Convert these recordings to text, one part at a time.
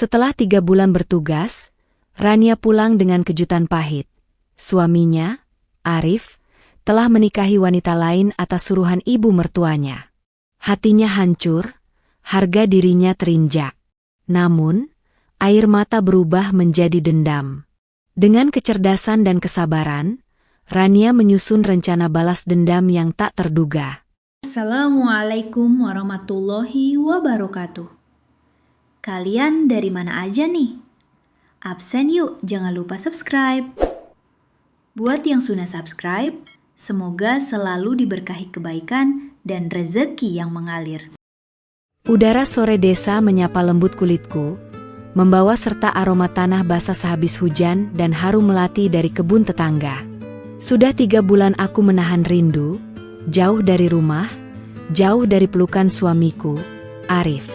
Setelah 3 bulan bertugas, Rania pulang dengan kejutan pahit. Suaminya, Arif, telah menikahi wanita lain atas suruhan ibu mertuanya. Hatinya hancur, harga dirinya terinjak. Namun, air mata berubah menjadi dendam. Dengan kecerdasan dan kesabaran, Rania menyusun rencana balas dendam yang tak terduga. Assalamualaikum warahmatullahi wabarakatuh. Kalian dari mana aja nih? Absen yuk, jangan lupa subscribe. Buat yang sudah subscribe, semoga selalu diberkahi kebaikan dan rezeki yang mengalir. Udara sore desa menyapa lembut kulitku, membawa serta aroma tanah basah sehabis hujan dan harum melati dari kebun tetangga. Sudah 3 bulan aku menahan rindu, jauh dari rumah, jauh dari pelukan suamiku, Arif.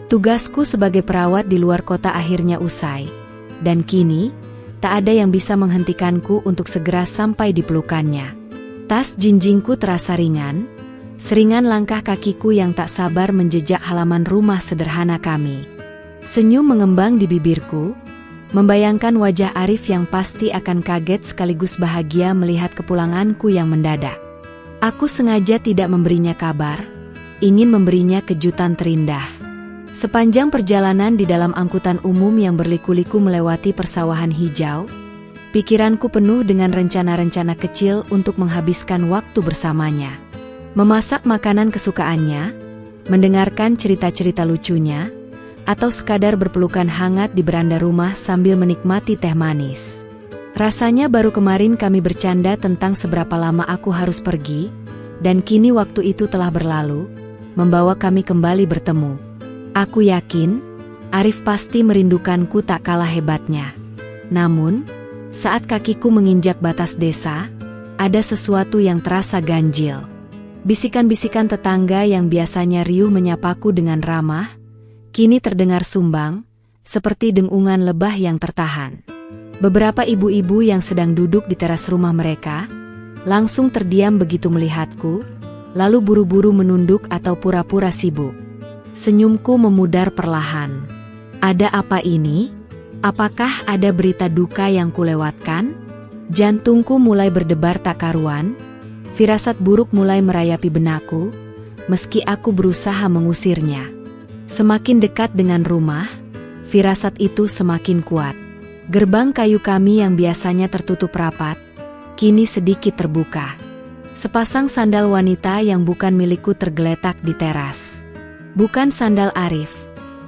Tugasku sebagai perawat di luar kota akhirnya usai, dan kini, tak ada yang bisa menghentikanku untuk segera sampai di pelukannya. Tas jinjingku terasa ringan, seringan langkah kakiku yang tak sabar menjejak halaman rumah sederhana kami. Senyum mengembang di bibirku, membayangkan wajah Arif yang pasti akan kaget sekaligus bahagia melihat kepulanganku yang mendadak. Aku sengaja tidak memberinya kabar, ingin memberinya kejutan terindah. Sepanjang perjalanan di dalam angkutan umum yang berliku-liku melewati persawahan hijau, pikiranku penuh dengan rencana-rencana kecil untuk menghabiskan waktu bersamanya. Memasak makanan kesukaannya, mendengarkan cerita-cerita lucunya, atau sekadar berpelukan hangat di beranda rumah sambil menikmati teh manis. Rasanya baru kemarin kami bercanda tentang seberapa lama aku harus pergi, dan kini waktu itu telah berlalu, membawa kami kembali bertemu. Aku yakin, Arif pasti merindukanku tak kalah hebatnya. Namun, saat kakiku menginjak batas desa, ada sesuatu yang terasa ganjil. Bisikan-bisikan tetangga yang biasanya riuh menyapaku dengan ramah, kini terdengar sumbang, seperti dengungan lebah yang tertahan. Beberapa ibu-ibu yang sedang duduk di teras rumah mereka, langsung terdiam begitu melihatku, lalu buru-buru menunduk atau pura-pura sibuk. Senyumku memudar perlahan. Ada apa ini? Apakah ada berita duka yang kulewatkan? Jantungku mulai berdebar tak karuan, firasat buruk mulai merayapi benakku, meski aku berusaha mengusirnya. Semakin dekat dengan rumah, firasat itu semakin kuat. Gerbang kayu kami yang biasanya tertutup rapat, kini sedikit terbuka. Sepasang sandal wanita yang bukan milikku tergeletak di teras. Bukan sandal Arif,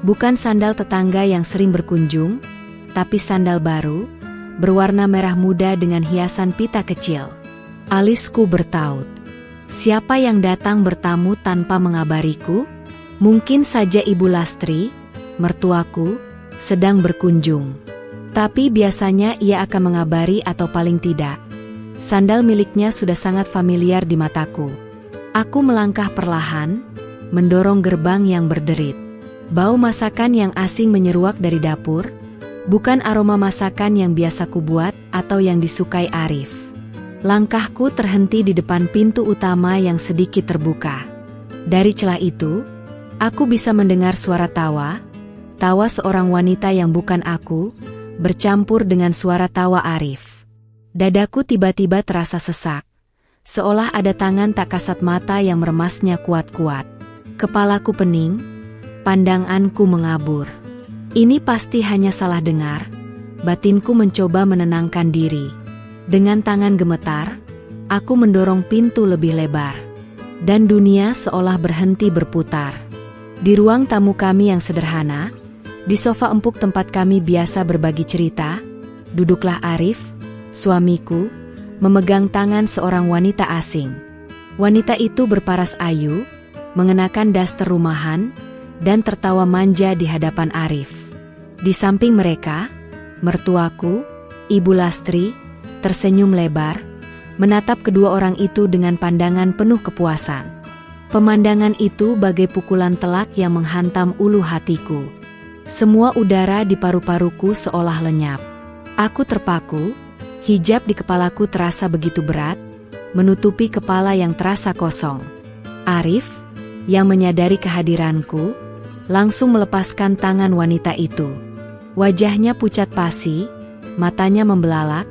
bukan sandal tetangga yang sering berkunjung, tapi sandal baru, berwarna merah muda dengan hiasan pita kecil. Alisku bertaut. Siapa yang datang bertamu tanpa mengabariku? Mungkin saja Ibu Lastri, mertuaku, sedang berkunjung. Tapi biasanya ia akan mengabari atau paling tidak. Sandal miliknya sudah sangat familiar di mataku. Aku melangkah perlahan, mendorong gerbang yang berderit. Bau masakan yang asing menyeruak dari dapur, bukan aroma masakan yang biasa kubuat atau yang disukai Arif. Langkahku terhenti di depan pintu utama yang sedikit terbuka. Dari celah itu, aku bisa mendengar suara tawa seorang wanita yang bukan aku, bercampur dengan suara tawa Arif. Dadaku tiba-tiba terasa sesak, seolah ada tangan tak kasat mata yang meremasnya kuat-kuat. Kepalaku pening, pandanganku mengabur. Ini pasti hanya salah dengar, batinku mencoba menenangkan diri. Dengan tangan gemetar, aku mendorong pintu lebih lebar. Dan dunia seolah berhenti berputar. Di ruang tamu kami yang sederhana, di sofa empuk tempat kami biasa berbagi cerita, duduklah Arif, suamiku, memegang tangan seorang wanita asing. Wanita itu berparas ayu, mengenakan daster rumahan, dan tertawa manja di hadapan Arif. Di samping mereka, mertuaku, Ibu Lastri, tersenyum lebar, menatap kedua orang itu dengan pandangan penuh kepuasan. Pemandangan itu bagai pukulan telak yang menghantam ulu hatiku. Semua udara di paru-paruku seolah lenyap. Aku terpaku, hijab di kepalaku terasa begitu berat, menutupi kepala yang terasa kosong. Arif, yang menyadari kehadiranku, langsung melepaskan tangan wanita itu. Wajahnya pucat pasi, matanya membelalak,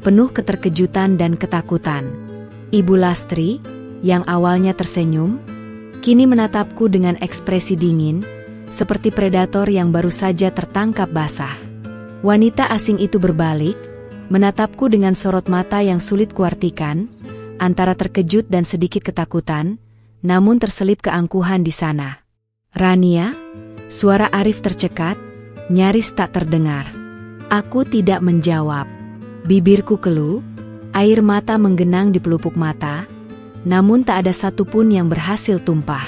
penuh keterkejutan dan ketakutan. Ibu Lastri, yang awalnya tersenyum, kini menatapku dengan ekspresi dingin, seperti predator yang baru saja tertangkap basah. Wanita asing itu berbalik, menatapku dengan sorot mata yang sulit kuartikan, antara terkejut dan sedikit ketakutan, namun terselip keangkuhan di sana. "Rania?" Suara Arif tercekat, nyaris tak terdengar. Aku tidak menjawab. Bibirku keluh, air mata menggenang di pelupuk mata, namun tak ada satupun yang berhasil tumpah.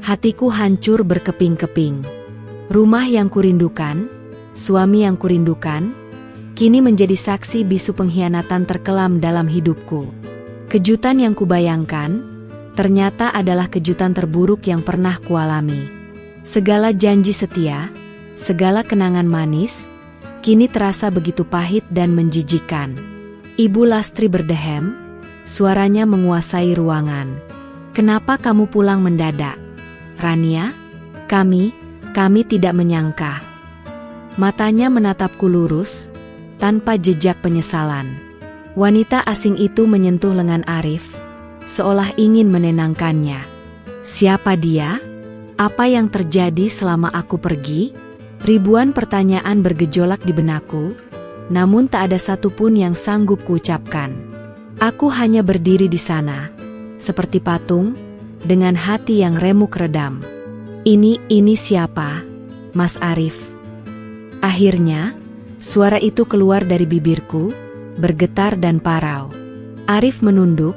Hatiku hancur berkeping-keping. Rumah yang kurindukan, suami yang kurindukan, kini menjadi saksi bisu pengkhianatan terkelam dalam hidupku. Kejutan yang kubayangkan, ternyata adalah kejutan terburuk yang pernah kualami. Segala janji setia, segala kenangan manis, kini terasa begitu pahit dan menjijikkan. Ibu Lastri berdehem, suaranya menguasai ruangan. "Kenapa kamu pulang mendadak, Rania? Kami tidak menyangka." Matanya menatapku lurus, tanpa jejak penyesalan. Wanita asing itu menyentuh lengan Arif, seolah ingin menenangkannya. "Siapa dia? Apa yang terjadi selama aku pergi?" Ribuan pertanyaan bergejolak di benakku, namun tak ada satupun yang sanggup kuucapkan. Aku hanya berdiri di sana, seperti patung, dengan hati yang remuk redam. Ini siapa, Mas Arif?" Akhirnya, suara itu keluar dari bibirku, bergetar dan parau. Arif menunduk,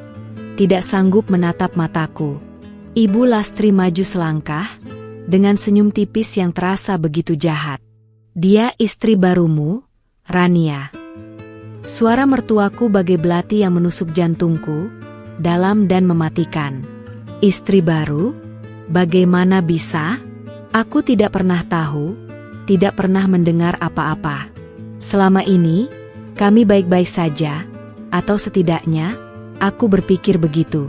tidak sanggup menatap mataku. Ibu Lastri maju selangkah, dengan senyum tipis yang terasa begitu jahat. "Dia istri barumu, Rania." Suara mertuaku bagai belati yang menusuk jantungku, dalam dan mematikan. "Istri baru? Bagaimana bisa? Aku tidak pernah tahu, tidak pernah mendengar apa-apa. Selama ini, kami baik-baik saja, atau setidaknya, aku berpikir begitu."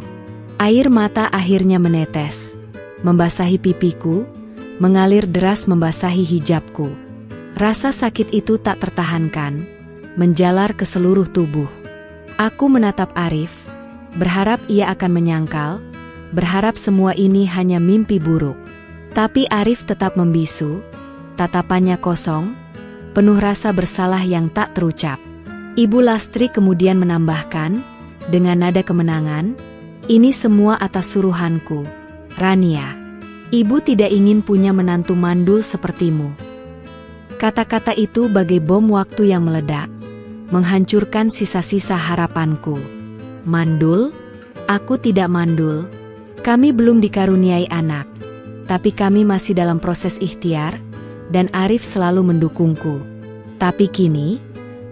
Air mata akhirnya menetes, membasahi pipiku, mengalir deras membasahi hijabku. Rasa sakit itu tak tertahankan, menjalar ke seluruh tubuh. Aku menatap Arif, berharap ia akan menyangkal, berharap semua ini hanya mimpi buruk. Tapi Arif tetap membisu, tatapannya kosong, penuh rasa bersalah yang tak terucap. Ibu Lastri kemudian menambahkan, dengan nada kemenangan, "Ini semua atas suruhanku, Rania. Ibu tidak ingin punya menantu mandul sepertimu." Kata-kata itu bagai bom waktu yang meledak, menghancurkan sisa-sisa harapanku. "Mandul? Aku tidak mandul. Kami belum dikaruniai anak, tapi kami masih dalam proses ikhtiar, dan Arif selalu mendukungku." Tapi kini,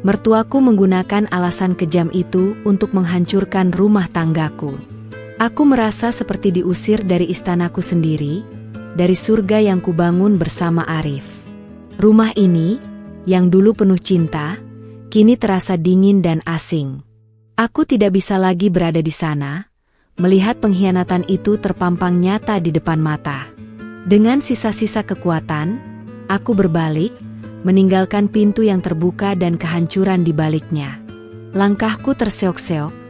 mertuaku menggunakan alasan kejam itu untuk menghancurkan rumah tanggaku. Aku merasa seperti diusir dari istanaku sendiri, dari surga yang kubangun bersama Arif. Rumah ini, yang dulu penuh cinta, kini terasa dingin dan asing. Aku tidak bisa lagi berada di sana, melihat pengkhianatan itu terpampang nyata di depan mata. Dengan sisa-sisa kekuatan, aku berbalik, meninggalkan pintu yang terbuka dan kehancuran di baliknya. Langkahku terseok-seok,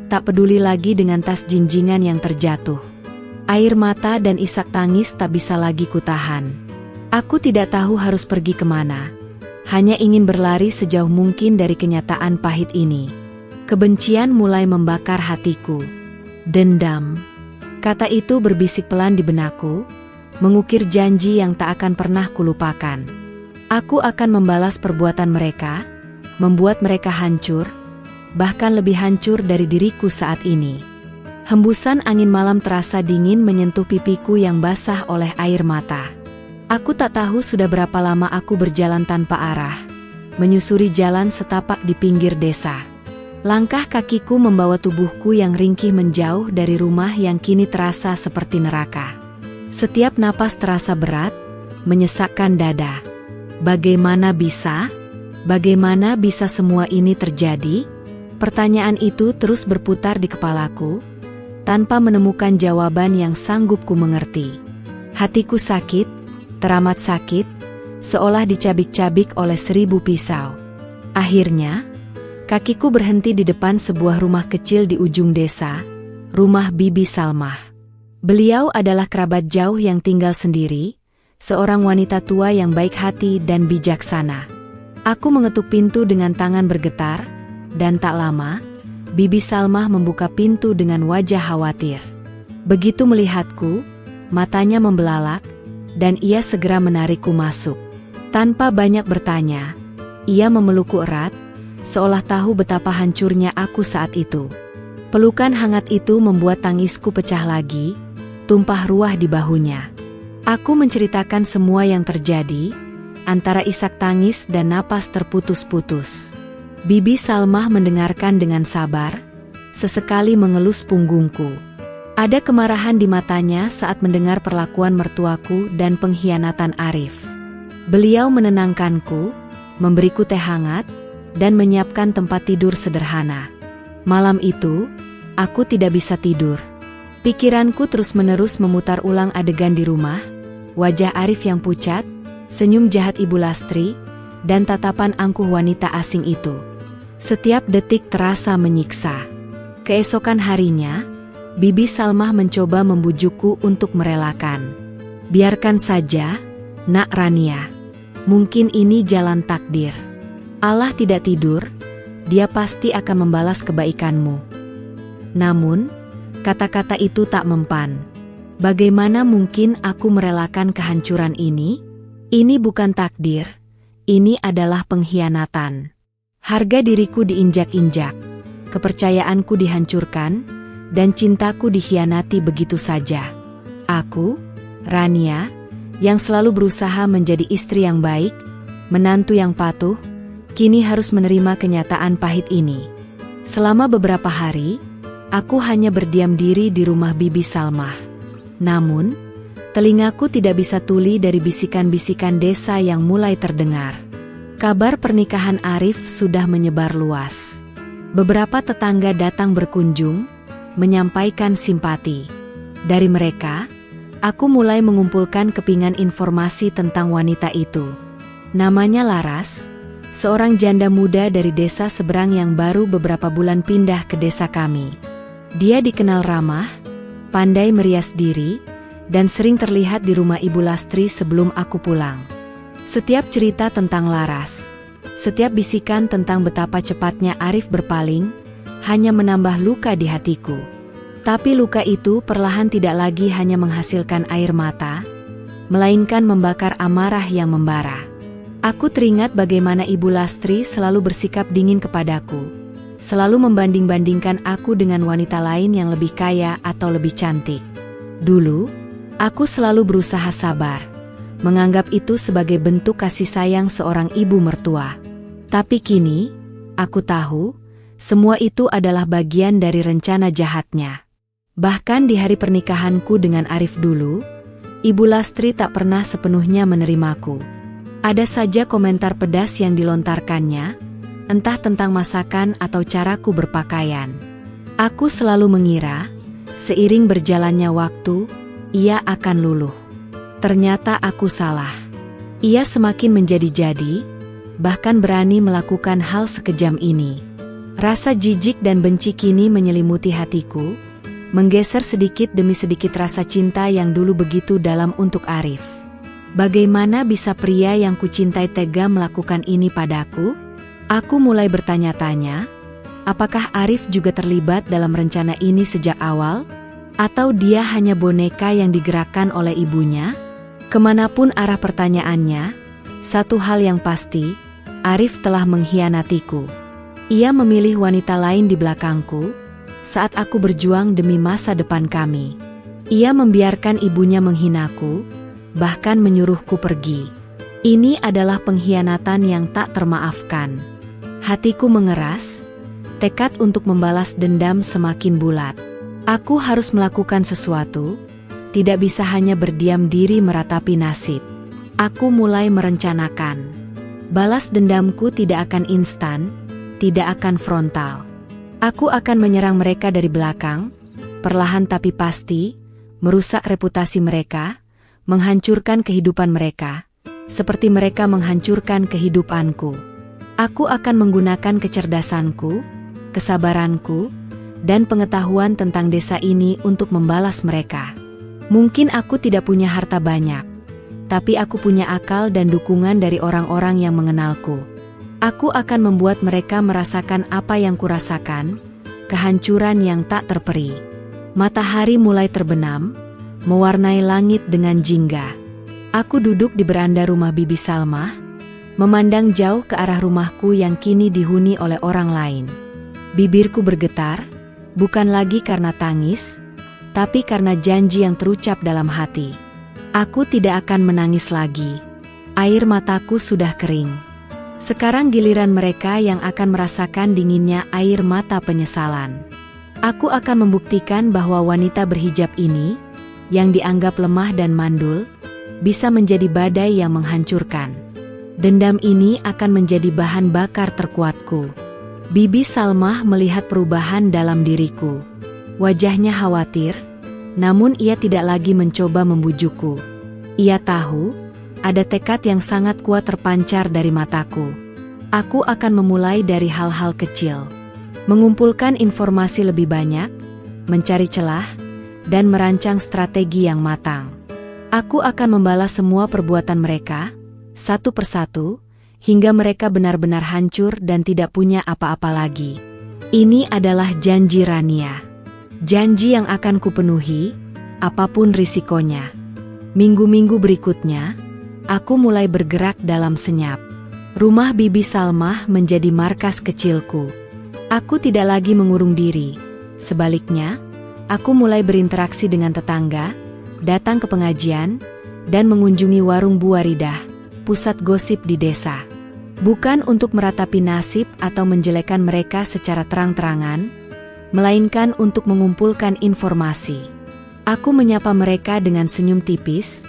tak peduli lagi dengan tas jinjingan yang terjatuh. Air mata dan isak tangis tak bisa lagi kutahan. Aku tidak tahu harus pergi kemana, hanya ingin berlari sejauh mungkin dari kenyataan pahit ini. Kebencian mulai membakar hatiku. "Dendam." Kata itu berbisik pelan di benakku, mengukir janji yang tak akan pernah kulupakan. Aku akan membalas perbuatan mereka, membuat mereka hancur, bahkan lebih hancur dari diriku saat ini. Hembusan angin malam terasa dingin menyentuh pipiku yang basah oleh air mata. Aku tak tahu sudah berapa lama aku berjalan tanpa arah, menyusuri jalan setapak di pinggir desa. Langkah kakiku membawa tubuhku yang ringkih menjauh dari rumah yang kini terasa seperti neraka. Setiap napas terasa berat, menyesakkan dada. Bagaimana bisa semua ini terjadi? Pertanyaan itu terus berputar di kepalaku, tanpa menemukan jawaban yang sanggup ku mengerti. Hatiku sakit, teramat sakit, seolah dicabik-cabik oleh 1000 pisau. Akhirnya, kakiku berhenti di depan sebuah rumah kecil di ujung desa, rumah Bibi Salmah. Beliau adalah kerabat jauh yang tinggal sendiri, seorang wanita tua yang baik hati dan bijaksana. Aku mengetuk pintu dengan tangan bergetar, dan tak lama, Bibi Salmah membuka pintu dengan wajah khawatir. Begitu melihatku, matanya membelalak, dan ia segera menarikku masuk. Tanpa banyak bertanya, ia memelukku erat, seolah tahu betapa hancurnya aku saat itu. Pelukan hangat itu membuat tangisku pecah lagi, tumpah ruah di bahunya. Aku menceritakan semua yang terjadi, antara isak tangis dan napas terputus-putus. Bibi Salmah mendengarkan dengan sabar, sesekali mengelus punggungku. Ada kemarahan di matanya saat mendengar perlakuan mertuaku dan pengkhianatan Arif. Beliau menenangkanku, memberiku teh hangat, dan menyiapkan tempat tidur sederhana. Malam itu, aku tidak bisa tidur. Pikiranku terus-menerus memutar ulang adegan di rumah, wajah Arif yang pucat, senyum jahat Ibu Lastri, dan tatapan angkuh wanita asing itu. Setiap detik terasa menyiksa. Keesokan harinya, Bibi Salmah mencoba membujukku untuk merelakan. Biarkan saja, Nak Rania. Mungkin ini jalan takdir. Allah tidak tidur, Dia pasti akan membalas kebaikanmu. Namun, kata-kata itu tak mempan. Bagaimana mungkin aku merelakan kehancuran ini? Ini bukan takdir, ini adalah pengkhianatan. Harga diriku diinjak-injak, kepercayaanku dihancurkan, dan cintaku dikhianati begitu saja. Aku, Rania, yang selalu berusaha menjadi istri yang baik, menantu yang patuh, kini harus menerima kenyataan pahit ini. Selama beberapa hari, aku hanya berdiam diri di rumah Bibi Salmah. Namun, telingaku tidak bisa tuli dari bisikan-bisikan desa yang mulai terdengar. Kabar pernikahan Arif sudah menyebar luas. Beberapa tetangga datang berkunjung, menyampaikan simpati. Dari mereka, aku mulai mengumpulkan kepingan informasi tentang wanita itu. Namanya Laras, seorang janda muda dari desa seberang yang baru beberapa bulan pindah ke desa kami. Dia dikenal ramah, pandai merias diri, dan sering terlihat di rumah Ibu Lastri sebelum aku pulang. Setiap cerita tentang Laras, setiap bisikan tentang betapa cepatnya Arif berpaling, hanya menambah luka di hatiku. Tapi luka itu perlahan tidak lagi hanya menghasilkan air mata, melainkan membakar amarah yang membara. Aku teringat bagaimana Ibu Lastri selalu bersikap dingin kepadaku, selalu membanding-bandingkan aku dengan wanita lain yang lebih kaya atau lebih cantik. Dulu, aku selalu berusaha sabar, menganggap itu sebagai bentuk kasih sayang seorang ibu mertua. Tapi kini, aku tahu, semua itu adalah bagian dari rencana jahatnya. Bahkan di hari pernikahanku dengan Arif dulu, Ibu Lastri tak pernah sepenuhnya menerimaku. Ada saja komentar pedas yang dilontarkannya, entah tentang masakan atau caraku berpakaian. Aku selalu mengira, seiring berjalannya waktu, ia akan luluh. Ternyata aku salah. Ia semakin menjadi-jadi, bahkan berani melakukan hal sekejam ini. Rasa jijik dan benci kini menyelimuti hatiku, menggeser sedikit demi sedikit rasa cinta yang dulu begitu dalam untuk Arif. Bagaimana bisa pria yang kucintai tega melakukan ini padaku? Aku mulai bertanya-tanya, apakah Arif juga terlibat dalam rencana ini sejak awal? Atau dia hanya boneka yang digerakkan oleh ibunya? Kemanapun arah pertanyaannya, satu hal yang pasti, Arif telah mengkhianatiku. Ia memilih wanita lain di belakangku, saat aku berjuang demi masa depan kami. Ia membiarkan ibunya menghinaku, bahkan menyuruhku pergi. Ini adalah pengkhianatan yang tak termaafkan. Hatiku mengeras, tekad untuk membalas dendam semakin bulat. Aku harus melakukan sesuatu, tidak bisa hanya berdiam diri meratapi nasib. Aku mulai merencanakan. Balas dendamku tidak akan instan, tidak akan frontal. Aku akan menyerang mereka dari belakang, perlahan tapi pasti, merusak reputasi mereka, menghancurkan kehidupan mereka, seperti mereka menghancurkan kehidupanku. Aku akan menggunakan kecerdasanku, kesabaranku, dan pengetahuan tentang desa ini untuk membalas mereka. Mungkin aku tidak punya harta banyak, tapi aku punya akal dan dukungan dari orang-orang yang mengenalku. Aku akan membuat mereka merasakan apa yang kurasakan, kehancuran yang tak terperi. Matahari mulai terbenam, mewarnai langit dengan jingga. Aku duduk di beranda rumah Bibi Salmah, memandang jauh ke arah rumahku yang kini dihuni oleh orang lain. Bibirku bergetar, bukan lagi karena tangis, tapi karena janji yang terucap dalam hati. Aku tidak akan menangis lagi. Air mataku sudah kering. Sekarang giliran mereka yang akan merasakan dinginnya air mata penyesalan. Aku akan membuktikan bahwa wanita berhijab ini, yang dianggap lemah dan mandul, bisa menjadi badai yang menghancurkan. Dendam ini akan menjadi bahan bakar terkuatku. Bibi Salmah melihat perubahan dalam diriku. Wajahnya khawatir, namun ia tidak lagi mencoba membujukku. Ia tahu, ada tekad yang sangat kuat terpancar dari mataku. Aku akan memulai dari hal-hal kecil. Mengumpulkan informasi lebih banyak, mencari celah, dan merancang strategi yang matang. Aku akan membalas semua perbuatan mereka, satu persatu, hingga mereka benar-benar hancur dan tidak punya apa-apa lagi. Ini adalah janji Rania. Janji yang akan kupenuhi, apapun risikonya. Minggu-minggu berikutnya, aku mulai bergerak dalam senyap. Rumah Bibi Salmah menjadi markas kecilku. Aku tidak lagi mengurung diri. Sebaliknya, aku mulai berinteraksi dengan tetangga, datang ke pengajian, dan mengunjungi warung Bu Waridah, pusat gosip di desa. Bukan untuk meratapi nasib atau menjelekan mereka secara terang-terangan, melainkan untuk mengumpulkan informasi. Aku menyapa mereka dengan senyum tipis,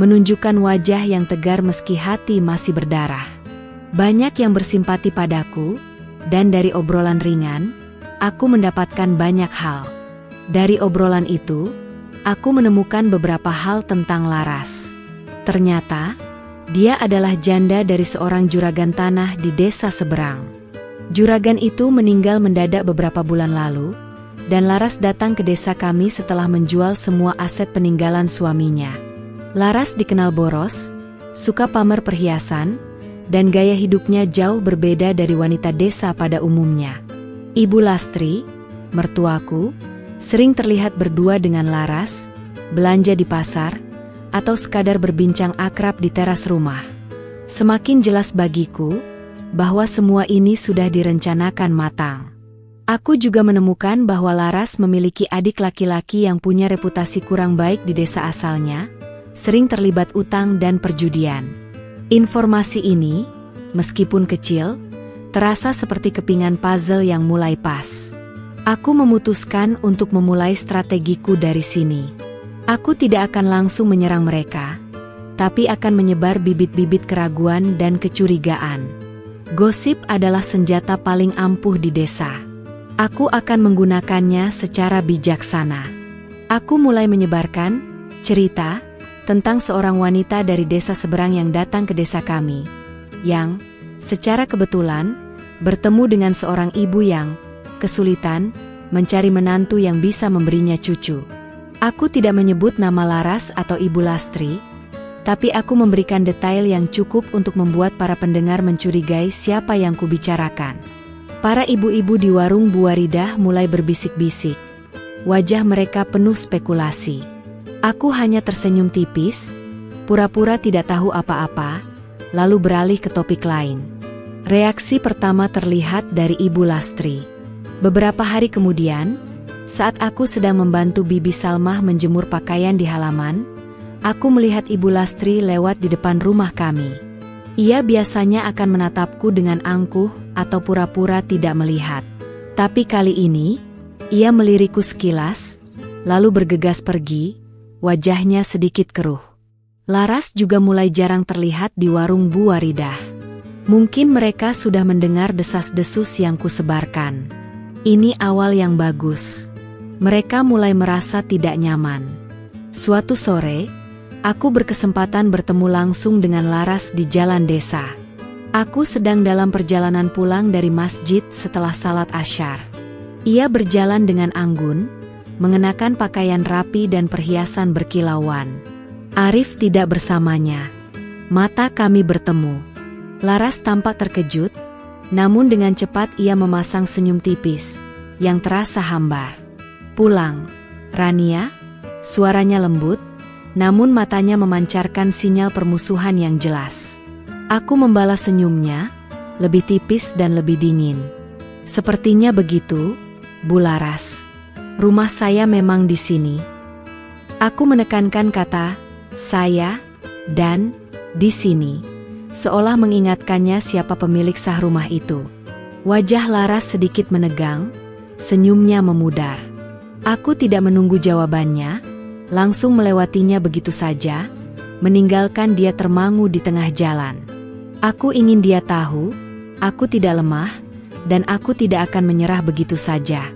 menunjukkan wajah yang tegar meski hati masih berdarah. Banyak yang bersimpati padaku, dan dari obrolan ringan, aku mendapatkan banyak hal. Dari obrolan itu, aku menemukan beberapa hal tentang Laras. Ternyata, dia adalah janda dari seorang juragan tanah di desa seberang. Juragan itu meninggal mendadak beberapa bulan lalu, dan Laras datang ke desa kami setelah menjual semua aset peninggalan suaminya. Laras dikenal boros, suka pamer perhiasan, dan gaya hidupnya jauh berbeda dari wanita desa pada umumnya. Ibu Lastri, mertuaku, sering terlihat berdua dengan Laras, belanja di pasar, atau sekadar berbincang akrab di teras rumah. Semakin jelas bagiku bahwa semua ini sudah direncanakan matang. Aku juga menemukan bahwa Laras memiliki adik laki-laki yang punya reputasi kurang baik di desa asalnya, sering terlibat utang dan perjudian. Informasi ini, meskipun kecil, terasa seperti kepingan puzzle yang mulai pas. Aku memutuskan untuk memulai strategiku dari sini. Aku tidak akan langsung menyerang mereka, tapi akan menyebar bibit-bibit keraguan dan kecurigaan. Gosip adalah senjata paling ampuh di desa. Aku akan menggunakannya secara bijaksana. Aku mulai menyebarkan cerita tentang seorang wanita dari desa seberang yang datang ke desa kami, yang, secara kebetulan, bertemu dengan seorang ibu yang kesulitan mencari menantu yang bisa memberinya cucu. Aku tidak menyebut nama Laras atau Ibu Lastri, tapi aku memberikan detail yang cukup untuk membuat para pendengar mencurigai siapa yang kubicarakan. Para ibu-ibu di warung Bu Waridah mulai berbisik-bisik. Wajah mereka penuh spekulasi. Aku hanya tersenyum tipis, pura-pura tidak tahu apa-apa, lalu beralih ke topik lain. Reaksi pertama terlihat dari Ibu Lastri. Beberapa hari kemudian, saat aku sedang membantu Bibi Salmah menjemur pakaian di halaman, aku melihat Ibu Lastri lewat di depan rumah kami. Ia biasanya akan menatapku dengan angkuh atau pura-pura tidak melihat. Tapi kali ini, ia melirikku sekilas, lalu bergegas pergi, wajahnya sedikit keruh. Laras juga mulai jarang terlihat di warung Bu Waridah. Mungkin mereka sudah mendengar desas-desus yang kusebarkan. Ini awal yang bagus. Mereka mulai merasa tidak nyaman. Suatu sore, Aku berkesempatan bertemu langsung dengan Laras di jalan desa. Aku sedang dalam perjalanan pulang dari masjid setelah salat Asyar. Ia berjalan dengan anggun, mengenakan pakaian rapi dan perhiasan berkilauan. Arif tidak bersamanya. Mata kami bertemu. Laras tampak terkejut, namun dengan cepat ia memasang senyum tipis, yang terasa hambar. "Pulang, Rania?" Suaranya lembut, namun matanya memancarkan sinyal permusuhan yang jelas. Aku membalas senyumnya, lebih tipis dan lebih dingin. "Sepertinya begitu, Bu Laras. Rumah saya memang di sini." Aku menekankan kata "saya" dan "di sini", seolah mengingatkannya siapa pemilik sah rumah itu. Wajah Laras sedikit menegang, senyumnya memudar. Aku tidak menunggu jawabannya, langsung melewatinya begitu saja, meninggalkan dia termangu di tengah jalan. Aku ingin dia tahu, aku tidak lemah, dan aku tidak akan menyerah begitu saja.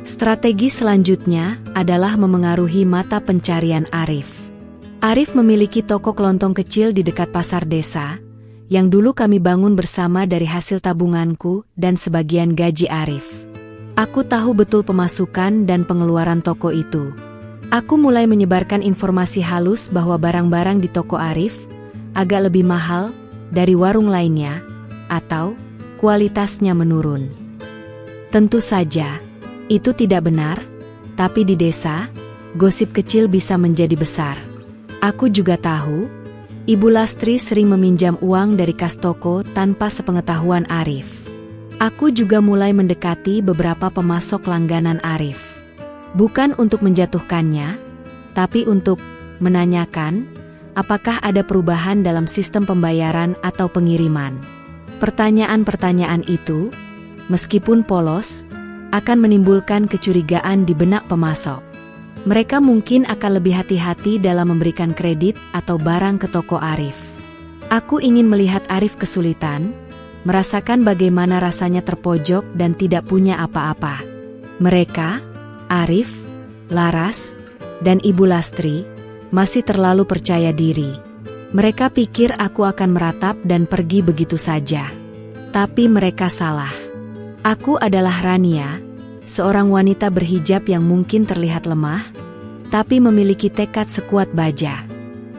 Strategi selanjutnya adalah memengaruhi mata pencarian Arif. Arif memiliki toko kelontong kecil di dekat pasar desa, yang dulu kami bangun bersama dari hasil tabunganku dan sebagian gaji Arif. Aku tahu betul pemasukan dan pengeluaran toko itu. Aku mulai menyebarkan informasi halus bahwa barang-barang di toko Arif agak lebih mahal dari warung lainnya, atau kualitasnya menurun. Tentu saja, itu tidak benar, tapi di desa, gosip kecil bisa menjadi besar. Aku juga tahu, Ibu Lastri sering meminjam uang dari kas toko tanpa sepengetahuan Arif. Aku juga mulai mendekati beberapa pemasok langganan Arif. Bukan untuk menjatuhkannya, tapi untuk menanyakan apakah ada perubahan dalam sistem pembayaran atau pengiriman. Pertanyaan-pertanyaan itu, meskipun polos, akan menimbulkan kecurigaan di benak pemasok. Mereka mungkin akan lebih hati-hati dalam memberikan kredit atau barang ke toko Arif. Aku ingin melihat Arif kesulitan, merasakan bagaimana rasanya terpojok dan tidak punya apa-apa. Mereka, Arif, Laras, dan Ibu Lastri, masih terlalu percaya diri. Mereka pikir aku akan meratap dan pergi begitu saja. Tapi mereka salah. Aku adalah Rania, seorang wanita berhijab yang mungkin terlihat lemah, tapi memiliki tekad sekuat baja.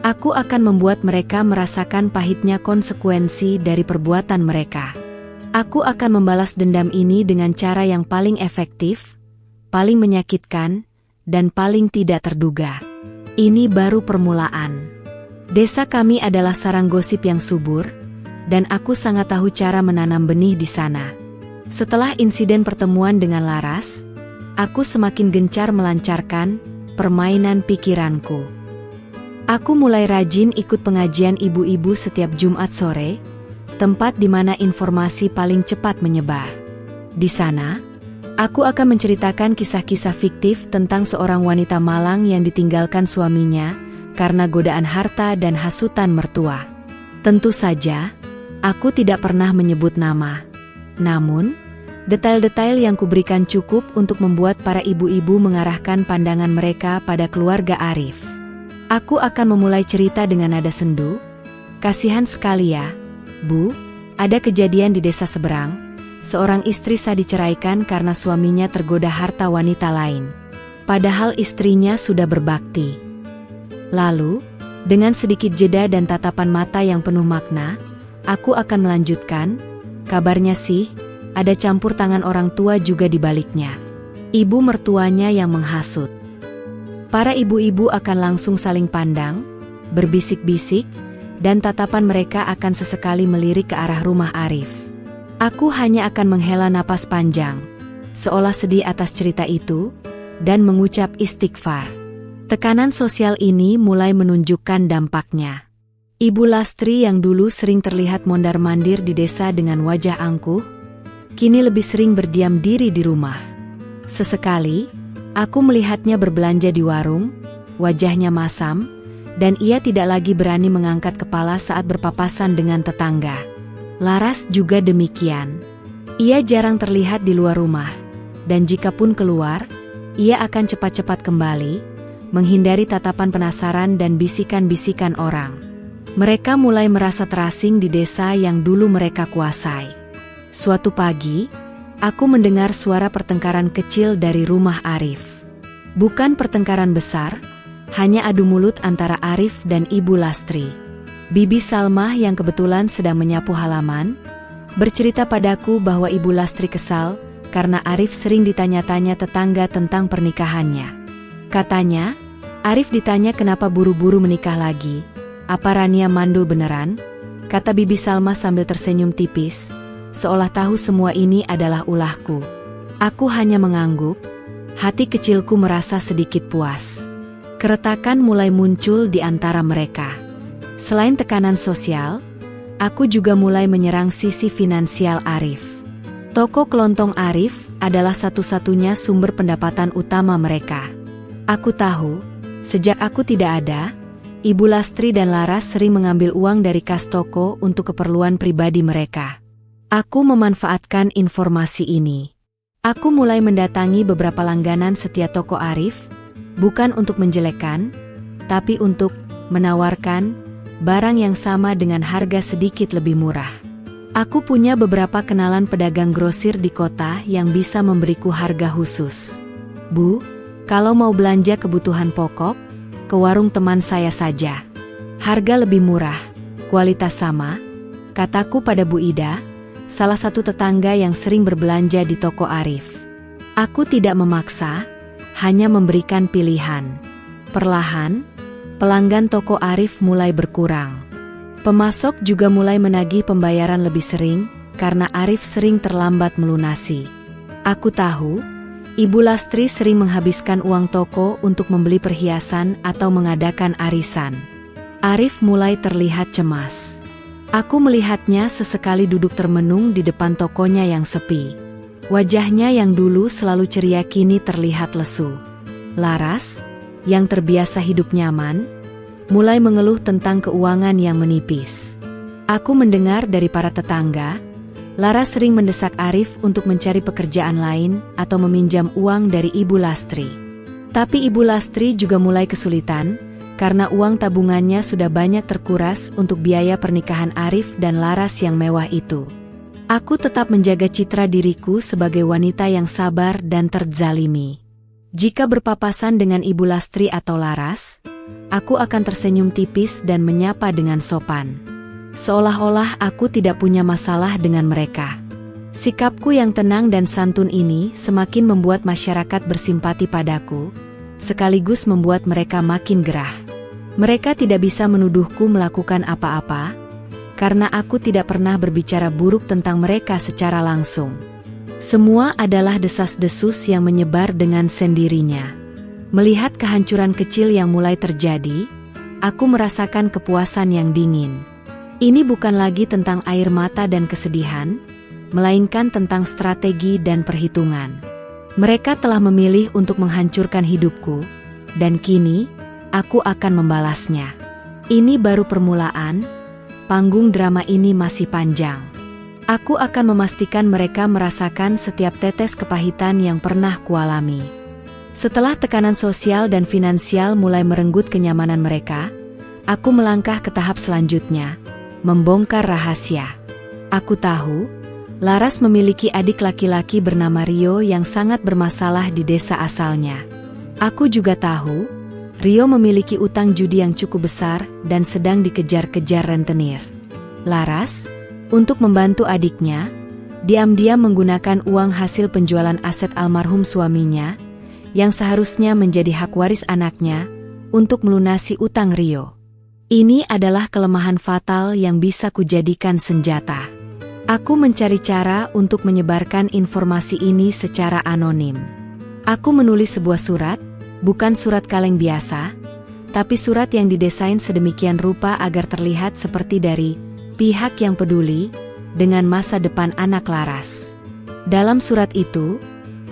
Aku akan membuat mereka merasakan pahitnya konsekuensi dari perbuatan mereka. Aku akan membalas dendam ini dengan cara yang paling efektif, paling menyakitkan, dan paling tidak terduga. Ini baru permulaan. Desa kami adalah sarang gosip yang subur, dan aku sangat tahu cara menanam benih di sana. Setelah insiden pertemuan dengan Laras, aku semakin gencar melancarkan permainan pikiranku. Aku mulai rajin ikut pengajian ibu-ibu setiap Jumat sore, tempat di mana informasi paling cepat menyebar. Di sana, aku akan menceritakan kisah-kisah fiktif tentang seorang wanita malang yang ditinggalkan suaminya karena godaan harta dan hasutan mertua. Tentu saja, aku tidak pernah menyebut nama. Namun, detail-detail yang kuberikan cukup untuk membuat para ibu-ibu mengarahkan pandangan mereka pada keluarga Arif. Aku akan memulai cerita dengan nada sendu. "Kasihan sekali ya, Bu, ada kejadian di desa seberang. Seorang istri sah diceraikan karena suaminya tergoda harta wanita lain. Padahal istrinya sudah berbakti." Lalu, dengan sedikit jeda dan tatapan mata yang penuh makna, aku akan melanjutkan, "Kabarnya sih, ada campur tangan orang tua juga di baliknya. Ibu mertuanya yang menghasut." Para ibu-ibu akan langsung saling pandang, berbisik-bisik, dan tatapan mereka akan sesekali melirik ke arah rumah Arif. Aku hanya akan menghela napas panjang, seolah sedih atas cerita itu, dan mengucap istighfar. Tekanan sosial ini mulai menunjukkan dampaknya. Ibu Lastri yang dulu sering terlihat mondar-mandir di desa dengan wajah angkuh, kini lebih sering berdiam diri di rumah. Sesekali, aku melihatnya berbelanja di warung, wajahnya masam, dan ia tidak lagi berani mengangkat kepala saat berpapasan dengan tetangga. Laras juga demikian. Ia jarang terlihat di luar rumah, dan jikapun keluar, ia akan cepat-cepat kembali, menghindari tatapan penasaran dan bisikan-bisikan orang. Mereka mulai merasa terasing di desa yang dulu mereka kuasai. Suatu pagi, aku mendengar suara pertengkaran kecil dari rumah Arif. Bukan pertengkaran besar, hanya adu mulut antara Arif dan Ibu Lastri. Bibi Salmah yang kebetulan sedang menyapu halaman, bercerita padaku bahwa Ibu Lastri kesal karena Arif sering ditanya-tanya tetangga tentang pernikahannya. Katanya, Arif ditanya kenapa buru-buru menikah lagi, apa Rania mandul beneran? Kata Bibi Salmah sambil tersenyum tipis, seolah tahu semua ini adalah ulahku. Aku hanya mengangguk, hati kecilku merasa sedikit puas. Keretakan mulai muncul di antara mereka. Selain tekanan sosial, aku juga mulai menyerang sisi finansial Arif. Toko kelontong Arif adalah satu-satunya sumber pendapatan utama mereka. Aku tahu, sejak aku tidak ada, Ibu Lastri dan Laras sering mengambil uang dari kas toko untuk keperluan pribadi mereka. Aku memanfaatkan informasi ini. Aku mulai mendatangi beberapa langganan setia toko Arif, bukan untuk menjelekkan, tapi untuk menawarkan barang yang sama dengan harga sedikit lebih murah. Aku punya beberapa kenalan pedagang grosir di kota yang bisa memberiku harga khusus. Bu, kalau mau belanja kebutuhan pokok, ke warung teman saya saja. Harga lebih murah, kualitas sama, kataku pada Bu Ida, salah satu tetangga yang sering berbelanja di toko Arif. Aku tidak memaksa, hanya memberikan pilihan. Perlahan, pelanggan toko Arif mulai berkurang. Pemasok juga mulai menagih pembayaran lebih sering, karena Arif sering terlambat melunasi. Aku tahu, Ibu Lastri sering menghabiskan uang toko untuk membeli perhiasan atau mengadakan arisan. Arif mulai terlihat cemas. Aku melihatnya sesekali duduk termenung di depan tokonya yang sepi. Wajahnya yang dulu selalu ceria kini terlihat lesu. Laras, yang terbiasa hidup nyaman, mulai mengeluh tentang keuangan yang menipis. Aku mendengar dari para tetangga, Laras sering mendesak Arif untuk mencari pekerjaan lain atau meminjam uang dari Ibu Lastri. Tapi Ibu Lastri juga mulai kesulitan, karena uang tabungannya sudah banyak terkuras untuk biaya pernikahan Arif dan Laras yang mewah itu. Aku tetap menjaga citra diriku sebagai wanita yang sabar dan terzalimi. Jika berpapasan dengan Ibu Lastri atau Laras, aku akan tersenyum tipis dan menyapa dengan sopan. Seolah-olah aku tidak punya masalah dengan mereka. Sikapku yang tenang dan santun ini semakin membuat masyarakat bersimpati padaku, sekaligus membuat mereka makin gerah. Mereka tidak bisa menuduhku melakukan apa-apa, karena aku tidak pernah berbicara buruk tentang mereka secara langsung. Semua adalah desas-desus yang menyebar dengan sendirinya. Melihat kehancuran kecil yang mulai terjadi, aku merasakan kepuasan yang dingin. Ini bukan lagi tentang air mata dan kesedihan, melainkan tentang strategi dan perhitungan. Mereka telah memilih untuk menghancurkan hidupku, dan kini, aku akan membalasnya. Ini baru permulaan, panggung drama ini masih panjang. Aku akan memastikan mereka merasakan setiap tetes kepahitan yang pernah kualami. Setelah tekanan sosial dan finansial mulai merenggut kenyamanan mereka, aku melangkah ke tahap selanjutnya, membongkar rahasia. Aku tahu, Laras memiliki adik laki-laki bernama Rio yang sangat bermasalah di desa asalnya. Aku juga tahu, Rio memiliki utang judi yang cukup besar dan sedang dikejar-kejar rentenir. Laras, untuk membantu adiknya, diam-diam menggunakan uang hasil penjualan aset almarhum suaminya, yang seharusnya menjadi hak waris anaknya, untuk melunasi utang Rio. Ini adalah kelemahan fatal yang bisa kujadikan senjata. Aku mencari cara untuk menyebarkan informasi ini secara anonim. Aku menulis sebuah surat, bukan surat kaleng biasa, tapi surat yang didesain sedemikian rupa agar terlihat seperti dari pihak yang peduli dengan masa depan anak Laras. Dalam surat itu,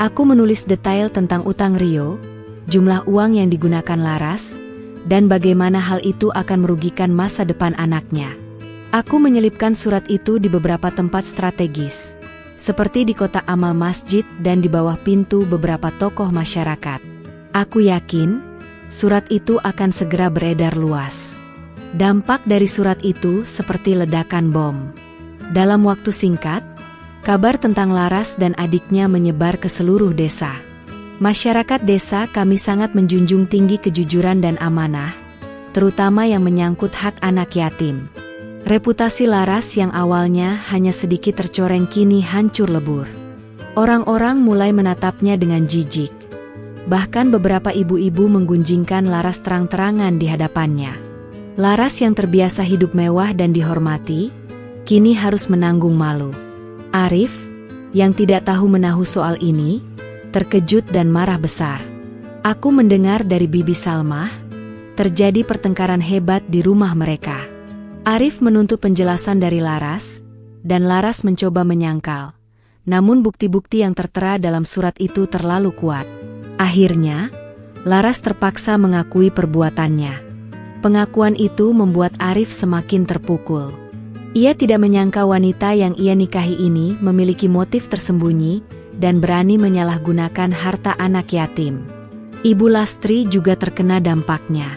aku menulis detail tentang utang Rio, jumlah uang yang digunakan Laras, dan bagaimana hal itu akan merugikan masa depan anaknya. Aku menyelipkan surat itu di beberapa tempat strategis, seperti di kotak amal masjid dan di bawah pintu beberapa tokoh masyarakat. Aku yakin, surat itu akan segera beredar luas. Dampak dari surat itu seperti ledakan bom. Dalam waktu singkat, kabar tentang Laras dan adiknya menyebar ke seluruh desa. Masyarakat desa kami sangat menjunjung tinggi kejujuran dan amanah, terutama yang menyangkut hak anak yatim. Reputasi Laras yang awalnya hanya sedikit tercoreng kini hancur lebur. Orang-orang mulai menatapnya dengan jijik. Bahkan beberapa ibu-ibu menggunjingkan Laras terang-terangan di hadapannya. Laras yang terbiasa hidup mewah dan dihormati, kini harus menanggung malu. Arif, yang tidak tahu menahu soal ini, terkejut dan marah besar. Aku mendengar dari Bibi Salmah, terjadi pertengkaran hebat di rumah mereka. Arif menuntut penjelasan dari Laras, dan Laras mencoba menyangkal. Namun bukti-bukti yang tertera dalam surat itu terlalu kuat. Akhirnya, Laras terpaksa mengakui perbuatannya. Pengakuan itu membuat Arif semakin terpukul. Ia tidak menyangka wanita yang ia nikahi ini memiliki motif tersembunyi dan berani menyalahgunakan harta anak yatim. Ibu Lastri juga terkena dampaknya.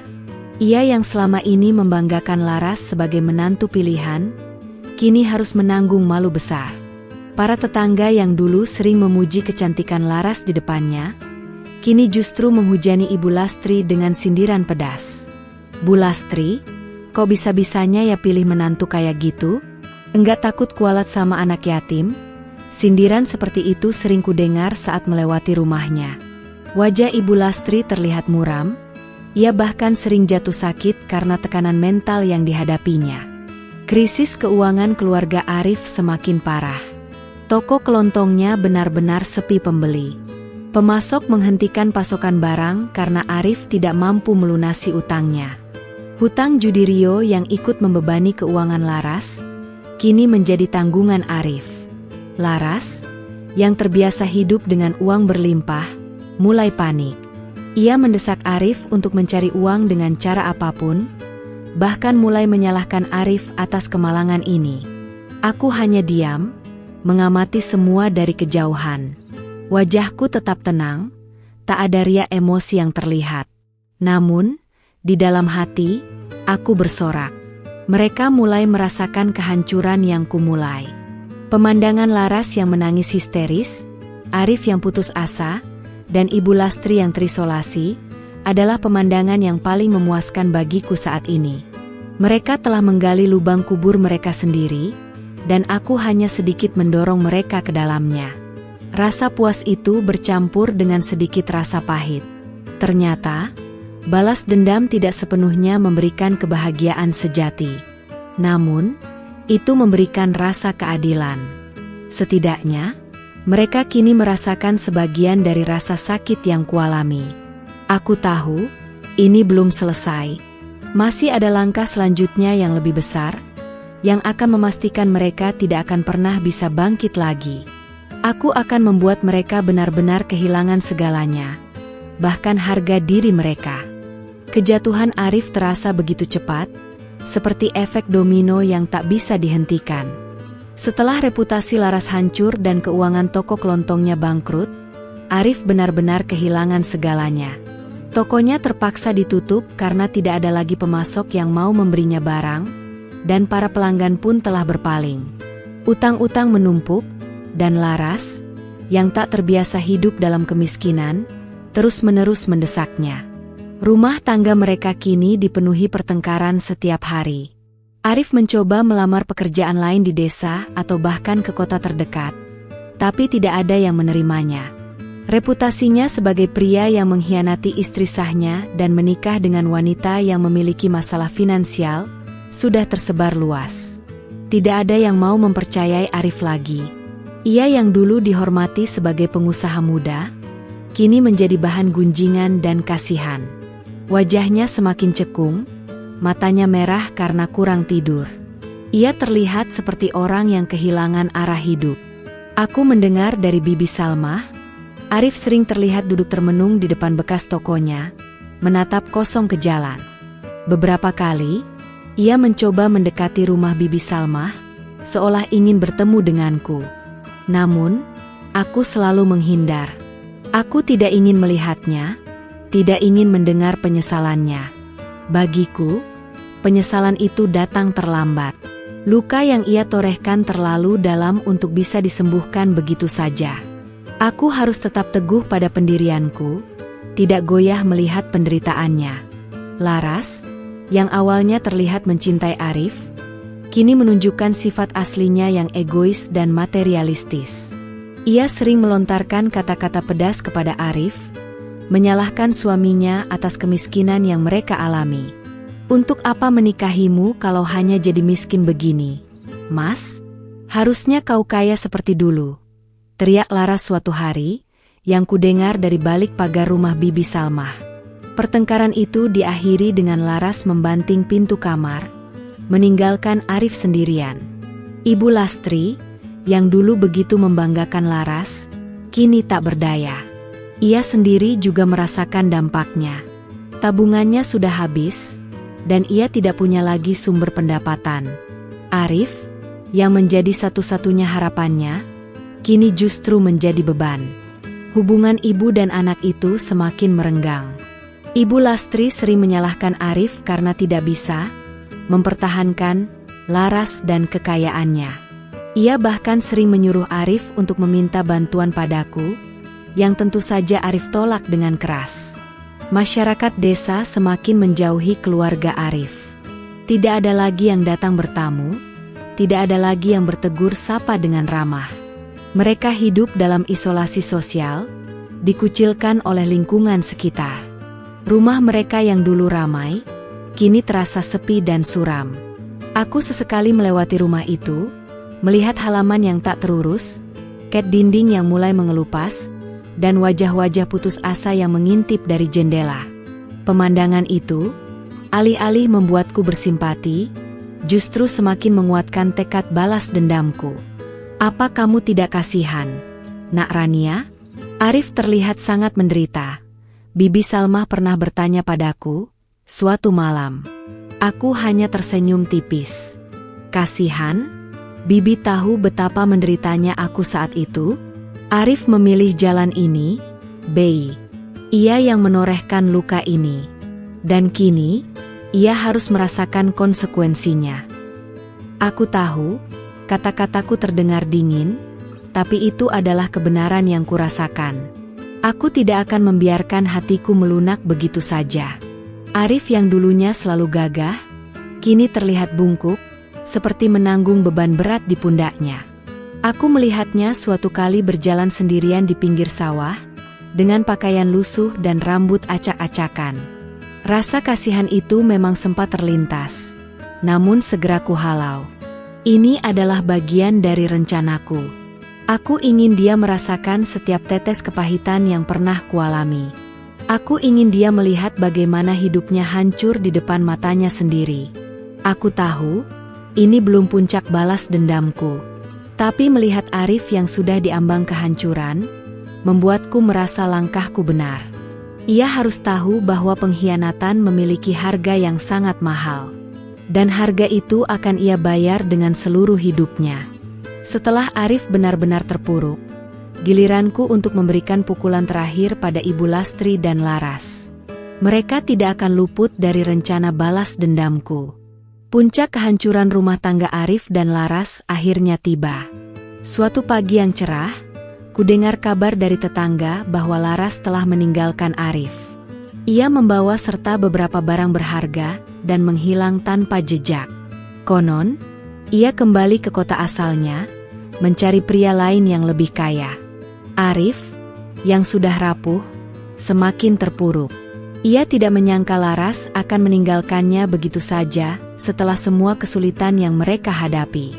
Ia yang selama ini membanggakan Laras sebagai menantu pilihan, kini harus menanggung malu besar. Para tetangga yang dulu sering memuji kecantikan Laras di depannya, kini justru menghujani Ibu Lastri dengan sindiran pedas. "Bu Lastri, kok bisa-bisanya ya pilih menantu kayak gitu? Enggak takut kualat sama anak yatim?" Sindiran seperti itu sering kudengar saat melewati rumahnya. Wajah Ibu Lastri terlihat muram, ia bahkan sering jatuh sakit karena tekanan mental yang dihadapinya. Krisis keuangan keluarga Arif semakin parah. Toko kelontongnya benar-benar sepi pembeli. Pemasok menghentikan pasokan barang karena Arif tidak mampu melunasi utangnya. Hutang judi Rio yang ikut membebani keuangan Laras, kini menjadi tanggungan Arif. Laras, yang terbiasa hidup dengan uang berlimpah, mulai panik. Ia mendesak Arif untuk mencari uang dengan cara apapun, bahkan mulai menyalahkan Arif atas kemalangan ini. Aku hanya diam, mengamati semua dari kejauhan. Wajahku tetap tenang, tak ada riak emosi yang terlihat. Namun, di dalam hati, aku bersorak. Mereka mulai merasakan kehancuran yang kumulai. Pemandangan Laras yang menangis histeris, Arif yang putus asa, dan Ibu Lastri yang terisolasi, adalah pemandangan yang paling memuaskan bagiku saat ini. Mereka telah menggali lubang kubur mereka sendiri, dan aku hanya sedikit mendorong mereka ke dalamnya. Rasa puas itu bercampur dengan sedikit rasa pahit. Ternyata, balas dendam tidak sepenuhnya memberikan kebahagiaan sejati. Namun, itu memberikan rasa keadilan. Setidaknya, mereka kini merasakan sebagian dari rasa sakit yang kualami. Aku tahu, ini belum selesai. Masih ada langkah selanjutnya yang lebih besar, yang akan memastikan mereka tidak akan pernah bisa bangkit lagi. Aku akan membuat mereka benar-benar kehilangan segalanya, bahkan harga diri mereka. Kejatuhan Arif terasa begitu cepat, seperti efek domino yang tak bisa dihentikan. Setelah reputasi Laras hancur dan keuangan toko kelontongnya bangkrut, Arif benar-benar kehilangan segalanya. Tokonya terpaksa ditutup karena tidak ada lagi pemasok yang mau memberinya barang, dan para pelanggan pun telah berpaling. Utang-utang menumpuk, dan Laras, yang tak terbiasa hidup dalam kemiskinan, terus-menerus mendesaknya. Rumah tangga mereka kini dipenuhi pertengkaran setiap hari. Arif mencoba melamar pekerjaan lain di desa atau bahkan ke kota terdekat, tapi tidak ada yang menerimanya. Reputasinya sebagai pria yang mengkhianati istri sahnya dan menikah dengan wanita yang memiliki masalah finansial, sudah tersebar luas. Tidak ada yang mau mempercayai Arif lagi. Ia yang dulu dihormati sebagai pengusaha muda, kini menjadi bahan gunjingan dan kasihan. Wajahnya semakin cekung, matanya merah karena kurang tidur. Ia terlihat seperti orang yang kehilangan arah hidup. Aku mendengar dari Bibi Salmah, Arif sering terlihat duduk termenung di depan bekas tokonya, menatap kosong ke jalan. Beberapa kali, ia mencoba mendekati rumah Bibi Salmah, seolah ingin bertemu denganku. Namun, aku selalu menghindar. Aku tidak ingin melihatnya, tidak ingin mendengar penyesalannya. Bagiku, penyesalan itu datang terlambat. Luka yang ia torehkan terlalu dalam untuk bisa disembuhkan begitu saja. Aku harus tetap teguh pada pendirianku, tidak goyah melihat penderitaannya. Laras, yang awalnya terlihat mencintai Arif, kini menunjukkan sifat aslinya yang egois dan materialistis. Ia sering melontarkan kata-kata pedas kepada Arif, menyalahkan suaminya atas kemiskinan yang mereka alami. Untuk apa menikahimu kalau hanya jadi miskin begini? Mas, harusnya kau kaya seperti dulu, teriak Laras suatu hari, yang kudengar dari balik pagar rumah Bibi Salmah. Pertengkaran itu diakhiri dengan Laras membanting pintu kamar, meninggalkan Arif sendirian. Ibu Lastri, yang dulu begitu membanggakan Laras, kini tak berdaya. Ia sendiri juga merasakan dampaknya. Tabungannya sudah habis, dan ia tidak punya lagi sumber pendapatan. Arif, yang menjadi satu-satunya harapannya, kini justru menjadi beban. Hubungan ibu dan anak itu semakin merenggang. Ibu Lastri sering menyalahkan Arif karena tidak bisa mempertahankan Laras dan kekayaannya. Ia bahkan sering menyuruh Arif untuk meminta bantuan padaku, yang tentu saja Arif tolak dengan keras. Masyarakat desa semakin menjauhi keluarga Arif. Tidak ada lagi yang datang bertamu, tidak ada lagi yang bertegur sapa dengan ramah. Mereka hidup dalam isolasi sosial, dikucilkan oleh lingkungan sekitar. Rumah mereka yang dulu ramai, kini terasa sepi dan suram. Aku sesekali melewati rumah itu, melihat halaman yang tak terurus, cat dinding yang mulai mengelupas, dan wajah-wajah putus asa yang mengintip dari jendela. Pemandangan itu, alih-alih membuatku bersimpati, justru semakin menguatkan tekad balas dendamku. Apa kamu tidak kasihan, Nak Rania? Arif terlihat sangat menderita. Bibi Salmah pernah bertanya padaku, suatu malam. Aku hanya tersenyum tipis. Kasihan? Bibi tahu betapa menderitanya aku saat itu? Arif memilih jalan ini, Bei. Ia yang menorehkan luka ini. Dan kini, ia harus merasakan konsekuensinya. Aku tahu, kata-kataku terdengar dingin, tapi itu adalah kebenaran yang kurasakan. Aku tidak akan membiarkan hatiku melunak begitu saja. Arif yang dulunya selalu gagah, kini terlihat bungkuk, seperti menanggung beban berat di pundaknya. Aku melihatnya suatu kali berjalan sendirian di pinggir sawah, dengan pakaian lusuh dan rambut acak-acakan. Rasa kasihan itu memang sempat terlintas, namun segera kuhalau. Ini adalah bagian dari rencanaku. Aku ingin dia merasakan setiap tetes kepahitan yang pernah kualami. Aku ingin dia melihat bagaimana hidupnya hancur di depan matanya sendiri. Aku tahu, ini belum puncak balas dendamku. Tapi melihat Arif yang sudah diambang kehancuran, membuatku merasa langkahku benar. Ia harus tahu bahwa pengkhianatan memiliki harga yang sangat mahal. Dan harga itu akan ia bayar dengan seluruh hidupnya. Setelah Arif benar-benar terpuruk, giliranku untuk memberikan pukulan terakhir pada Ibu Lastri dan Laras. Mereka tidak akan luput dari rencana balas dendamku. Puncak kehancuran rumah tangga Arif dan Laras akhirnya tiba. Suatu pagi yang cerah, kudengar kabar dari tetangga bahwa Laras telah meninggalkan Arif. Ia membawa serta beberapa barang berharga dan menghilang tanpa jejak. Konon, ia kembali ke kota asalnya, mencari pria lain yang lebih kaya. Arif, yang sudah rapuh, semakin terpuruk. Ia tidak menyangka Laras akan meninggalkannya begitu saja setelah semua kesulitan yang mereka hadapi.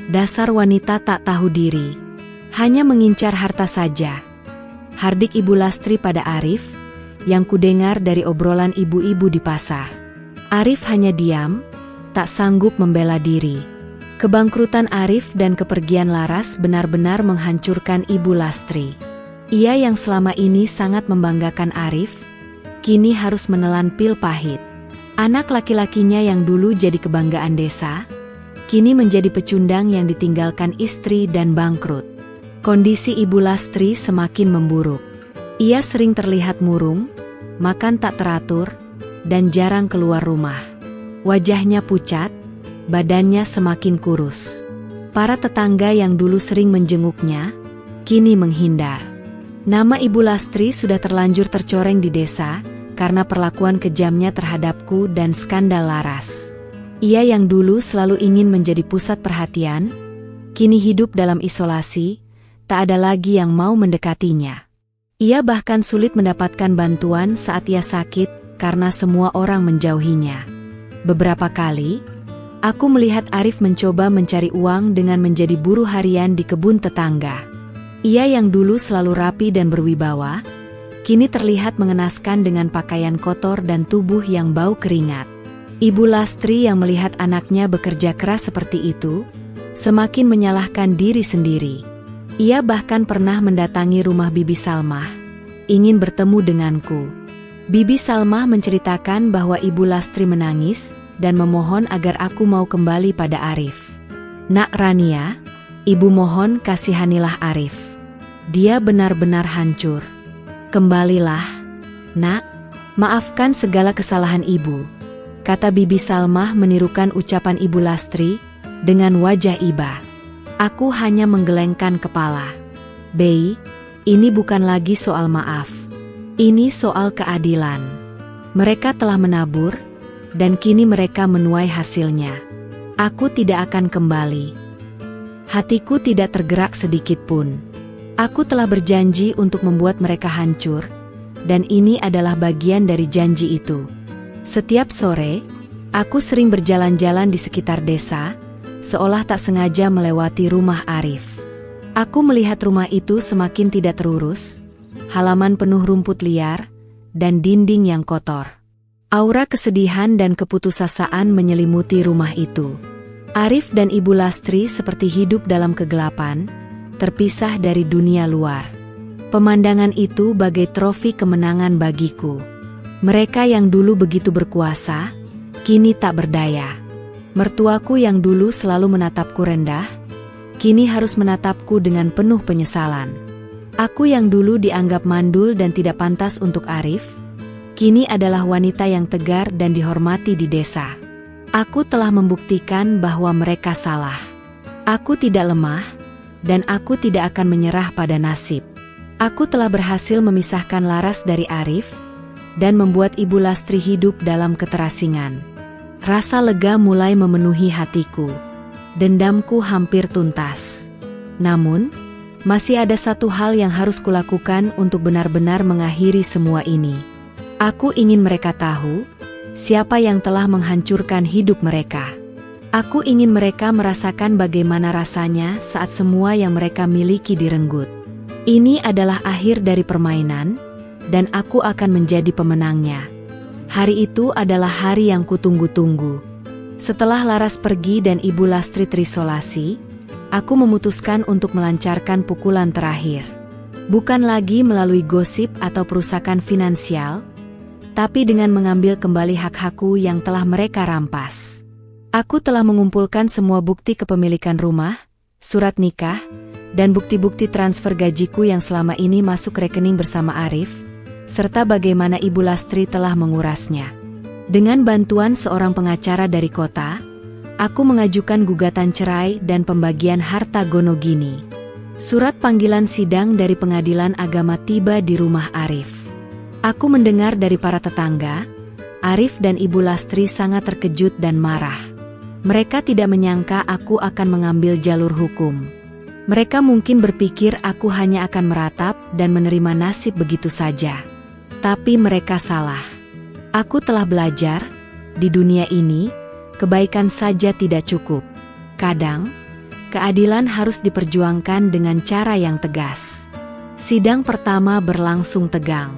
Dasar wanita tak tahu diri, hanya mengincar harta saja. Hardik Ibu Lastri pada Arif, yang kudengar dari obrolan ibu-ibu di pasar. Arif hanya diam, tak sanggup membela diri. Kebangkrutan Arif dan kepergian Laras benar-benar menghancurkan Ibu Lastri. Ia yang selama ini sangat membanggakan Arif, kini harus menelan pil pahit. Anak laki-lakinya yang dulu jadi kebanggaan desa, kini menjadi pecundang yang ditinggalkan istri dan bangkrut. Kondisi Ibu Lastri semakin memburuk. Ia sering terlihat murung, makan tak teratur, dan jarang keluar rumah. Wajahnya pucat, badannya semakin kurus. Para tetangga yang dulu sering menjenguknya, kini menghindar. Nama Ibu Lastri sudah terlanjur tercoreng di desa karena perlakuan kejamnya terhadapku dan skandal laras. Ia yang dulu selalu ingin menjadi pusat perhatian, kini hidup dalam isolasi, tak ada lagi yang mau mendekatinya. Ia bahkan sulit mendapatkan bantuan saat ia sakit karena semua orang menjauhinya. Beberapa kali, aku melihat Arif mencoba mencari uang dengan menjadi buruh harian di kebun tetangga. Ia yang dulu selalu rapi dan berwibawa, kini terlihat mengenaskan dengan pakaian kotor dan tubuh yang bau keringat. Ibu Lastri yang melihat anaknya bekerja keras seperti itu, semakin menyalahkan diri sendiri. Ia bahkan pernah mendatangi rumah Bibi Salmah, ingin bertemu denganku. Bibi Salmah menceritakan bahwa Ibu Lastri menangis dan memohon agar aku mau kembali pada Arif. Nak Rania, ibu mohon kasihanilah Arif. Dia benar-benar hancur. Kembalilah, nak. Maafkan segala kesalahan ibu, kata Bibi Salmah menirukan ucapan Ibu Lastri dengan wajah iba. Aku hanya menggelengkan kepala. Bei, ini bukan lagi soal maaf. Ini soal keadilan. Mereka telah menabur, dan kini mereka menuai hasilnya. Aku tidak akan kembali. Hatiku tidak tergerak sedikit pun. Aku telah berjanji untuk membuat mereka hancur, dan ini adalah bagian dari janji itu. Setiap sore, aku sering berjalan-jalan di sekitar desa, seolah tak sengaja melewati rumah Arif. Aku melihat rumah itu semakin tidak terurus, halaman penuh rumput liar, dan dinding yang kotor. Aura kesedihan dan keputusasaan menyelimuti rumah itu. Arif dan Ibu Lastri seperti hidup dalam kegelapan, terpisah dari dunia luar. Pemandangan itu bagai trofi kemenangan bagiku. Mereka yang dulu begitu berkuasa, kini tak berdaya. Mertuaku yang dulu selalu menatapku rendah, kini harus menatapku dengan penuh penyesalan. Aku yang dulu dianggap mandul dan tidak pantas untuk Arif, kini adalah wanita yang tegar dan dihormati di desa. Aku telah membuktikan bahwa mereka salah. Aku tidak lemah, dan aku tidak akan menyerah pada nasib. Aku telah berhasil memisahkan Laras dari Arif, dan membuat Ibu Lastri hidup dalam keterasingan. Rasa lega mulai memenuhi hatiku. Dendamku hampir tuntas. Namun, masih ada satu hal yang harus kulakukan untuk benar-benar mengakhiri semua ini. Aku ingin mereka tahu siapa yang telah menghancurkan hidup mereka. Aku ingin mereka merasakan bagaimana rasanya saat semua yang mereka miliki direnggut. Ini adalah akhir dari permainan, dan aku akan menjadi pemenangnya. Hari itu adalah hari yang kutunggu-tunggu. Setelah Laras pergi dan Ibu Lastri terisolasi, aku memutuskan untuk melancarkan pukulan terakhir. Bukan lagi melalui gosip atau perusakan finansial, tapi dengan mengambil kembali hak-hakku yang telah mereka rampas. Aku telah mengumpulkan semua bukti kepemilikan rumah, surat nikah, dan bukti-bukti transfer gajiku yang selama ini masuk rekening bersama Arif, serta bagaimana Ibu Lastri telah mengurasnya. Dengan bantuan seorang pengacara dari kota, aku mengajukan gugatan cerai dan pembagian harta gonogini. Surat panggilan sidang dari pengadilan agama tiba di rumah Arif. Aku mendengar dari para tetangga, Arif dan Ibu Lastri sangat terkejut dan marah. Mereka tidak menyangka aku akan mengambil jalur hukum. Mereka mungkin berpikir aku hanya akan meratap dan menerima nasib begitu saja. Tapi mereka salah. Aku telah belajar, di dunia ini, kebaikan saja tidak cukup. Kadang, keadilan harus diperjuangkan dengan cara yang tegas. Sidang pertama berlangsung tegang.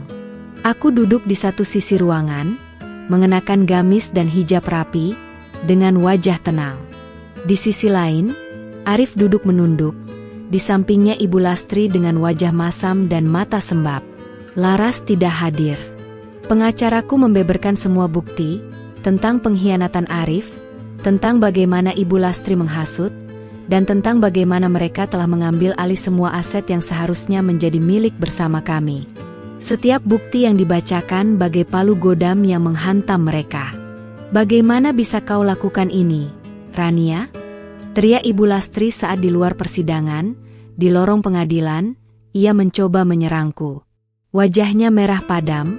Aku duduk di satu sisi ruangan, mengenakan gamis dan hijab rapi, dengan wajah tenang. Di sisi lain, Arif duduk menunduk, di sampingnya Ibu Lastri dengan wajah masam dan mata sembab. Laras tidak hadir. Pengacaraku membeberkan semua bukti tentang pengkhianatan Arif, tentang bagaimana Ibu Lastri menghasut, dan tentang bagaimana mereka telah mengambil alih semua aset yang seharusnya menjadi milik bersama kami. Setiap bukti yang dibacakan bagai palu godam yang menghantam mereka. "Bagaimana bisa kau lakukan ini, Rania?" teriak Ibu Lastri saat di luar persidangan, di lorong pengadilan, ia mencoba menyerangku. Wajahnya merah padam,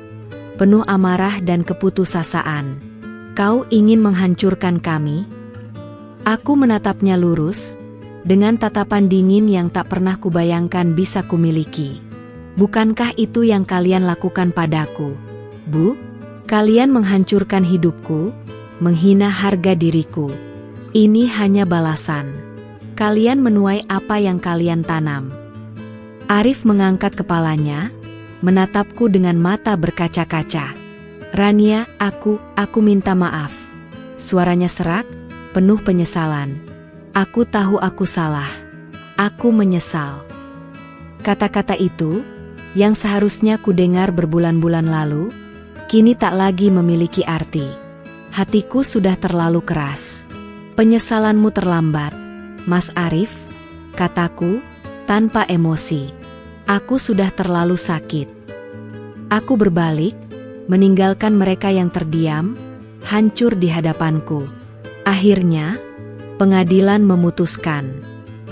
penuh amarah dan keputusasaan. "Kau ingin menghancurkan kami?" Aku menatapnya lurus, dengan tatapan dingin yang tak pernah kubayangkan bisa kumiliki. "Bukankah itu yang kalian lakukan padaku, Bu? Kalian menghancurkan hidupku, menghina harga diriku. Ini hanya balasan. Kalian menuai apa yang kalian tanam." Arif mengangkat kepalanya, menatapku dengan mata berkaca-kaca. "Rania, aku minta maaf." Suaranya serak, penuh penyesalan. "Aku tahu aku salah. Aku menyesal." Kata-kata itu, yang seharusnya kudengar berbulan-bulan lalu, kini tak lagi memiliki arti. Hatiku sudah terlalu keras. "Penyesalanmu terlambat, Mas Arif," kataku, tanpa emosi. "Aku sudah terlalu sakit." Aku berbalik, meninggalkan mereka yang terdiam, hancur di hadapanku. Akhirnya, pengadilan memutuskan.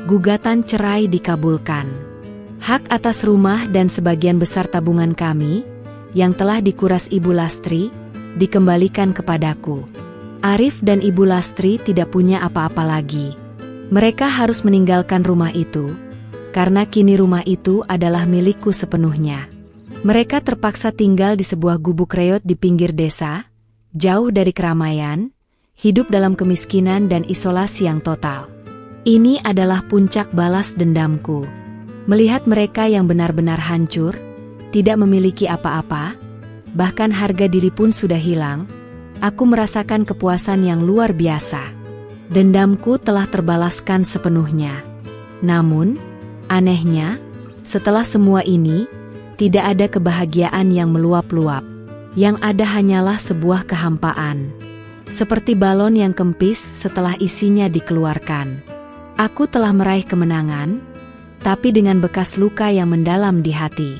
Gugatan cerai dikabulkan. Hak atas rumah dan sebagian besar tabungan kami, yang telah dikuras Ibu Lastri, dikembalikan kepadaku. Arif dan Ibu Lastri tidak punya apa-apa lagi. Mereka harus meninggalkan rumah itu, karena kini rumah itu adalah milikku sepenuhnya. Mereka terpaksa tinggal di sebuah gubuk reot di pinggir desa, jauh dari keramaian, hidup dalam kemiskinan dan isolasi yang total. Ini adalah puncak balas dendamku. Melihat mereka yang benar-benar hancur, tidak memiliki apa-apa, bahkan harga diri pun sudah hilang, aku merasakan kepuasan yang luar biasa. Dendamku telah terbalaskan sepenuhnya. Namun, anehnya, setelah semua ini, tidak ada kebahagiaan yang meluap-luap. Yang ada hanyalah sebuah kehampaan. Seperti balon yang kempis setelah isinya dikeluarkan. Aku telah meraih kemenangan, tapi dengan bekas luka yang mendalam di hati.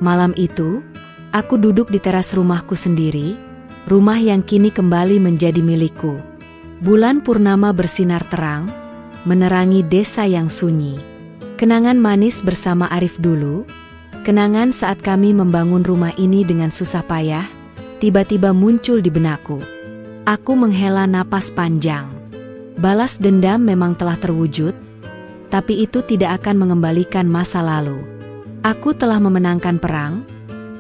Malam itu, aku duduk di teras rumahku sendiri, rumah yang kini kembali menjadi milikku. Bulan purnama bersinar terang, menerangi desa yang sunyi. Kenangan manis bersama Arif dulu, kenangan saat kami membangun rumah ini dengan susah payah, tiba-tiba muncul di benakku. Aku menghela napas panjang. Balas dendam memang telah terwujud, tapi itu tidak akan mengembalikan masa lalu. Aku telah memenangkan perang,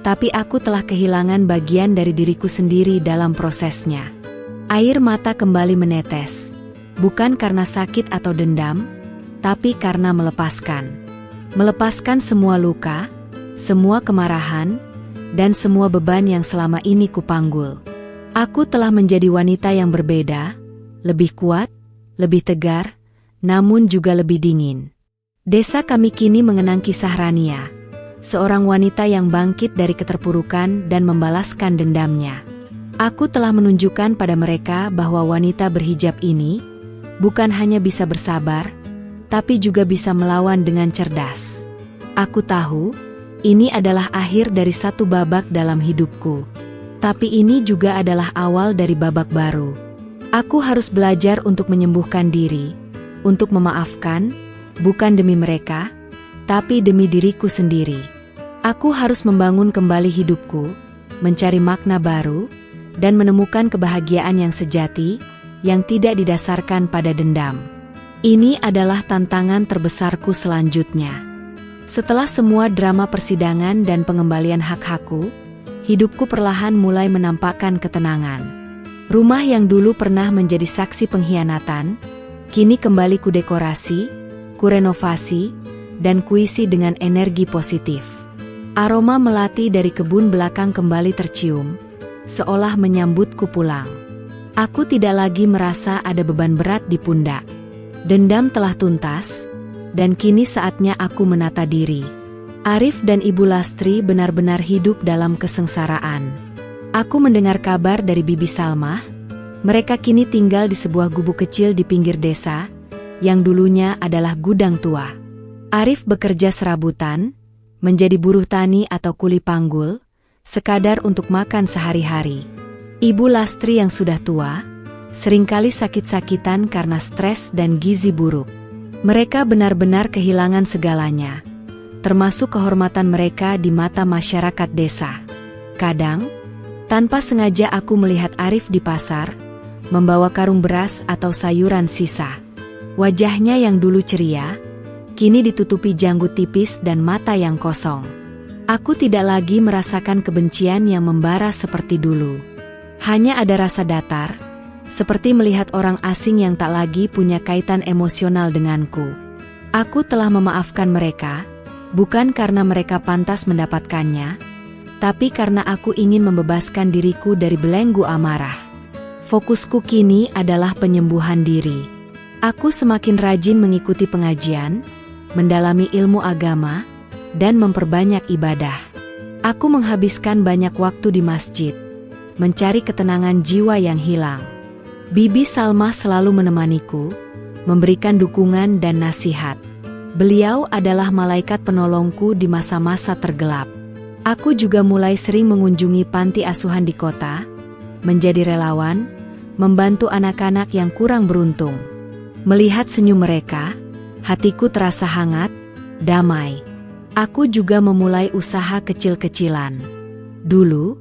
tapi aku telah kehilangan bagian dari diriku sendiri dalam prosesnya. Air mata kembali menetes, bukan karena sakit atau dendam, tapi karena melepaskan. Melepaskan semua luka, semua kemarahan, dan semua beban yang selama ini kupanggul. Aku telah menjadi wanita yang berbeda, lebih kuat, lebih tegar, namun juga lebih dingin. Desa kami kini mengenang kisah Rania, seorang wanita yang bangkit dari keterpurukan dan membalaskan dendamnya. Aku telah menunjukkan pada mereka bahwa wanita berhijab ini bukan hanya bisa bersabar, tapi juga bisa melawan dengan cerdas. Aku tahu, ini adalah akhir dari satu babak dalam hidupku. Tapi ini juga adalah awal dari babak baru. Aku harus belajar untuk menyembuhkan diri, untuk memaafkan, bukan demi mereka, tapi demi diriku sendiri. Aku harus membangun kembali hidupku, mencari makna baru, dan menemukan kebahagiaan yang sejati, yang tidak didasarkan pada dendam. Ini adalah tantangan terbesarku selanjutnya. Setelah semua drama persidangan dan pengembalian hak-hakku, hidupku perlahan mulai menampakkan ketenangan. Rumah yang dulu pernah menjadi saksi pengkhianatan, kini kembali kudekorasi, kurenovasi, dan kuisi dengan energi positif. Aroma melati dari kebun belakang kembali tercium, seolah menyambutku pulang. Aku tidak lagi merasa ada beban berat di pundak. Dendam telah tuntas, dan kini saatnya aku menata diri. Arif dan Ibu Lastri benar-benar hidup dalam kesengsaraan. Aku mendengar kabar dari Bibi Salmah, mereka kini tinggal di sebuah gubuk kecil di pinggir desa, yang dulunya adalah gudang tua. Arif bekerja serabutan, menjadi buruh tani atau kuli panggul, sekadar untuk makan sehari-hari. Ibu Lastri yang sudah tua, seringkali sakit-sakitan karena stres dan gizi buruk. Mereka benar-benar kehilangan segalanya, termasuk kehormatan mereka di mata masyarakat desa. Kadang, tanpa sengaja aku melihat Arif di pasar, membawa karung beras atau sayuran sisa. Wajahnya yang dulu ceria, kini ditutupi janggut tipis dan mata yang kosong. Aku tidak lagi merasakan kebencian yang membara seperti dulu. Hanya ada rasa datar, seperti melihat orang asing yang tak lagi punya kaitan emosional denganku. Aku telah memaafkan mereka, bukan karena mereka pantas mendapatkannya, tapi karena aku ingin membebaskan diriku dari belenggu amarah. Fokusku kini adalah penyembuhan diri. Aku semakin rajin mengikuti pengajian, mendalami ilmu agama, dan memperbanyak ibadah. Aku menghabiskan banyak waktu di masjid, mencari ketenangan jiwa yang hilang. Bibi Salma selalu menemaniku, memberikan dukungan dan nasihat. Beliau adalah malaikat penolongku di masa-masa tergelap. Aku juga mulai sering mengunjungi panti asuhan di kota, menjadi relawan, membantu anak-anak yang kurang beruntung. Melihat senyum mereka, hatiku terasa hangat, damai. Aku juga memulai usaha kecil-kecilan. Dulu,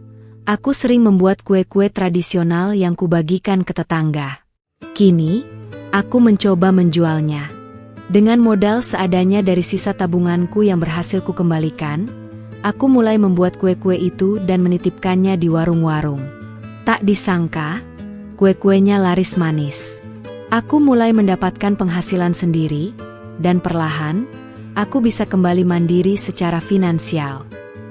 aku sering membuat kue-kue tradisional yang kubagikan ke tetangga. Kini, aku mencoba menjualnya. Dengan modal seadanya dari sisa tabunganku yang berhasil kukembalikan, aku mulai membuat kue-kue itu dan menitipkannya di warung-warung. Tak disangka, kue-kuenya laris manis. Aku mulai mendapatkan penghasilan sendiri, dan perlahan, aku bisa kembali mandiri secara finansial.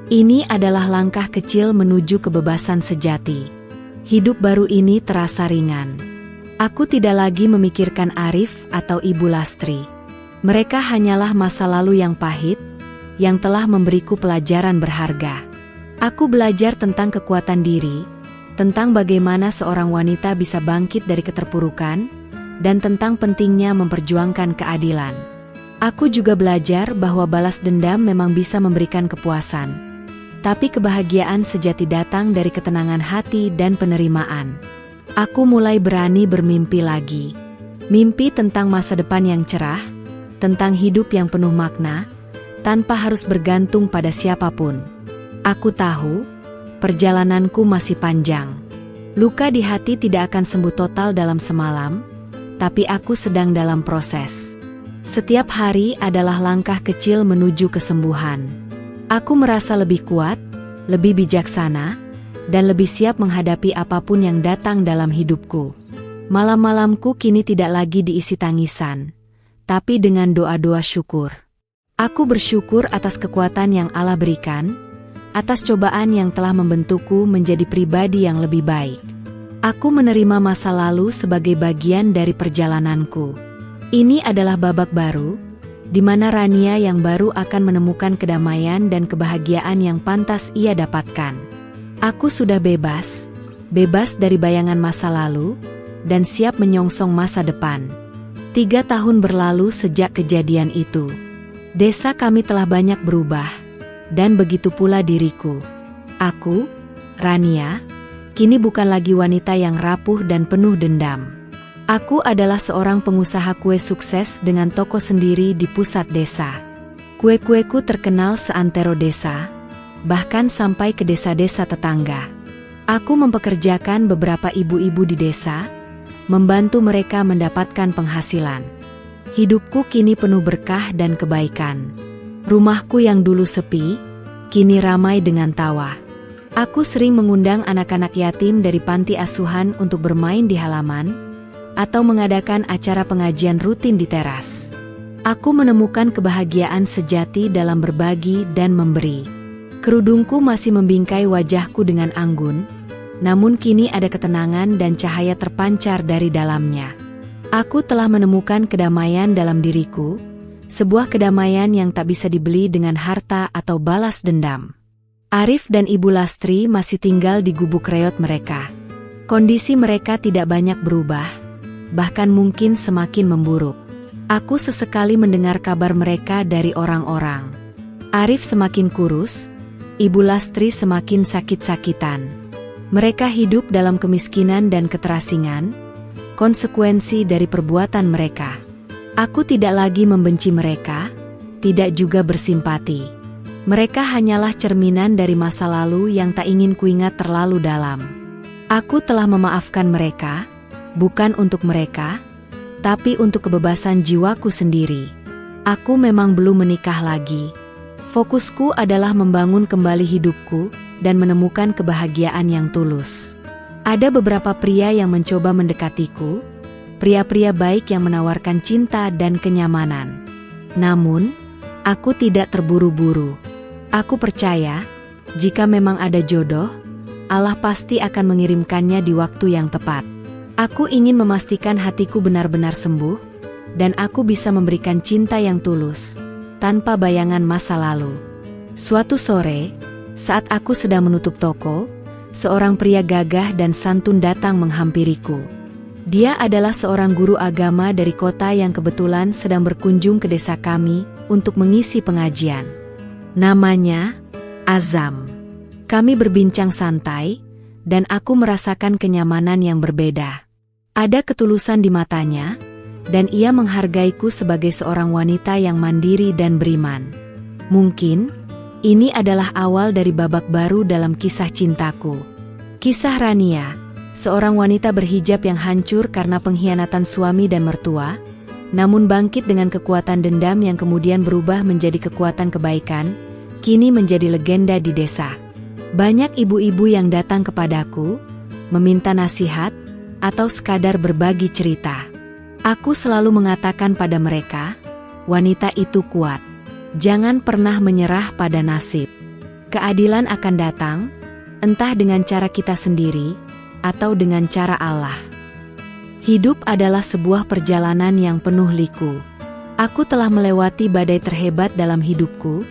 Ini adalah langkah kecil menuju kebebasan sejati. Hidup baru ini terasa ringan. Aku tidak lagi memikirkan Arif atau Ibu Lastri. Mereka hanyalah masa lalu yang pahit, yang telah memberiku pelajaran berharga. Aku belajar tentang kekuatan diri, tentang bagaimana seorang wanita bisa bangkit dari keterpurukan, dan tentang pentingnya memperjuangkan keadilan. Aku juga belajar bahwa balas dendam memang bisa memberikan kepuasan, tapi kebahagiaan sejati datang dari ketenangan hati dan penerimaan. Aku mulai berani bermimpi lagi. Mimpi tentang masa depan yang cerah, tentang hidup yang penuh makna, tanpa harus bergantung pada siapapun. Aku tahu, perjalananku masih panjang. Luka di hati tidak akan sembuh total dalam semalam, tapi aku sedang dalam proses. Setiap hari adalah langkah kecil menuju kesembuhan. Aku merasa lebih kuat, lebih bijaksana, dan lebih siap menghadapi apapun yang datang dalam hidupku. Malam-malamku kini tidak lagi diisi tangisan, tapi dengan doa-doa syukur. Aku bersyukur atas kekuatan yang Allah berikan, atas cobaan yang telah membentukku menjadi pribadi yang lebih baik. Aku menerima masa lalu sebagai bagian dari perjalananku. Ini adalah babak baru, di mana Rania yang baru akan menemukan kedamaian dan kebahagiaan yang pantas ia dapatkan. Aku sudah bebas dari bayangan masa lalu, dan siap menyongsong masa depan. 3 tahun berlalu sejak kejadian itu. Desa kami telah banyak berubah, dan begitu pula diriku. Aku, Rania, kini bukan lagi wanita yang rapuh dan penuh dendam. Aku adalah seorang pengusaha kue sukses dengan toko sendiri di pusat desa. Kue-kueku terkenal seantero desa, bahkan sampai ke desa-desa tetangga. Aku mempekerjakan beberapa ibu-ibu di desa, membantu mereka mendapatkan penghasilan. Hidupku kini penuh berkah dan kebaikan. Rumahku yang dulu sepi, kini ramai dengan tawa. Aku sering mengundang anak-anak yatim dari panti asuhan untuk bermain di halaman, atau mengadakan acara pengajian rutin di teras. Aku menemukan kebahagiaan sejati dalam berbagi dan memberi. Kerudungku masih membingkai wajahku dengan anggun, namun kini ada ketenangan dan cahaya terpancar dari dalamnya. Aku telah menemukan kedamaian dalam diriku, sebuah kedamaian yang tak bisa dibeli dengan harta atau balas dendam. Arif dan Ibu Lastri masih tinggal di gubuk reot mereka. Kondisi mereka tidak banyak berubah, bahkan mungkin semakin memburuk. Aku sesekali mendengar kabar mereka dari orang-orang. Arif semakin kurus, Ibu Lastri semakin sakit-sakitan. Mereka hidup dalam kemiskinan dan keterasingan, konsekuensi dari perbuatan mereka. Aku tidak lagi membenci mereka, tidak juga bersimpati. Mereka hanyalah cerminan dari masa lalu yang tak ingin kuingat terlalu dalam. Aku telah memaafkan mereka, bukan untuk mereka, tapi untuk kebebasan jiwaku sendiri. Aku memang belum menikah lagi. Fokusku adalah membangun kembali hidupku dan menemukan kebahagiaan yang tulus. Ada beberapa pria yang mencoba mendekatiku, pria-pria baik yang menawarkan cinta dan kenyamanan. Namun, aku tidak terburu-buru. Aku percaya, jika memang ada jodoh, Allah pasti akan mengirimkannya di waktu yang tepat. Aku ingin memastikan hatiku benar-benar sembuh, dan aku bisa memberikan cinta yang tulus, tanpa bayangan masa lalu. Suatu sore, saat aku sedang menutup toko, seorang pria gagah dan santun datang menghampiriku. Dia adalah seorang guru agama dari kota yang kebetulan sedang berkunjung ke desa kami untuk mengisi pengajian. Namanya Azam. Kami berbincang santai, dan aku merasakan kenyamanan yang berbeda. Ada ketulusan di matanya, dan ia menghargaiku sebagai seorang wanita yang mandiri dan beriman. Mungkin, ini adalah awal dari babak baru dalam kisah cintaku. Kisah Rania, seorang wanita berhijab yang hancur karena pengkhianatan suami dan mertua, namun bangkit dengan kekuatan dendam yang kemudian berubah menjadi kekuatan kebaikan, kini menjadi legenda di desa. Banyak ibu-ibu yang datang kepadaku, meminta nasihat, atau sekadar berbagi cerita. Aku selalu mengatakan pada mereka, wanita itu kuat. Jangan pernah menyerah pada nasib. Keadilan akan datang, entah dengan cara kita sendiri, atau dengan cara Allah. Hidup adalah sebuah perjalanan yang penuh liku. Aku telah melewati badai terhebat dalam hidupku,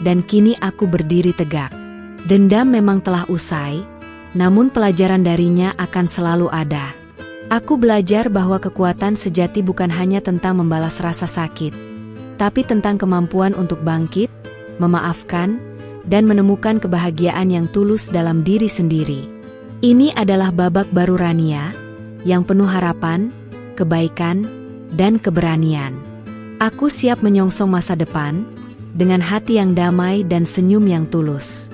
dan kini aku berdiri tegak. Dendam memang telah usai, namun pelajaran darinya akan selalu ada. Aku belajar bahwa kekuatan sejati bukan hanya tentang membalas rasa sakit, tapi tentang kemampuan untuk bangkit, memaafkan, dan menemukan kebahagiaan yang tulus dalam diri sendiri. Ini adalah babak baru Rania, yang penuh harapan, kebaikan, dan keberanian. Aku siap menyongsong masa depan, dengan hati yang damai dan senyum yang tulus.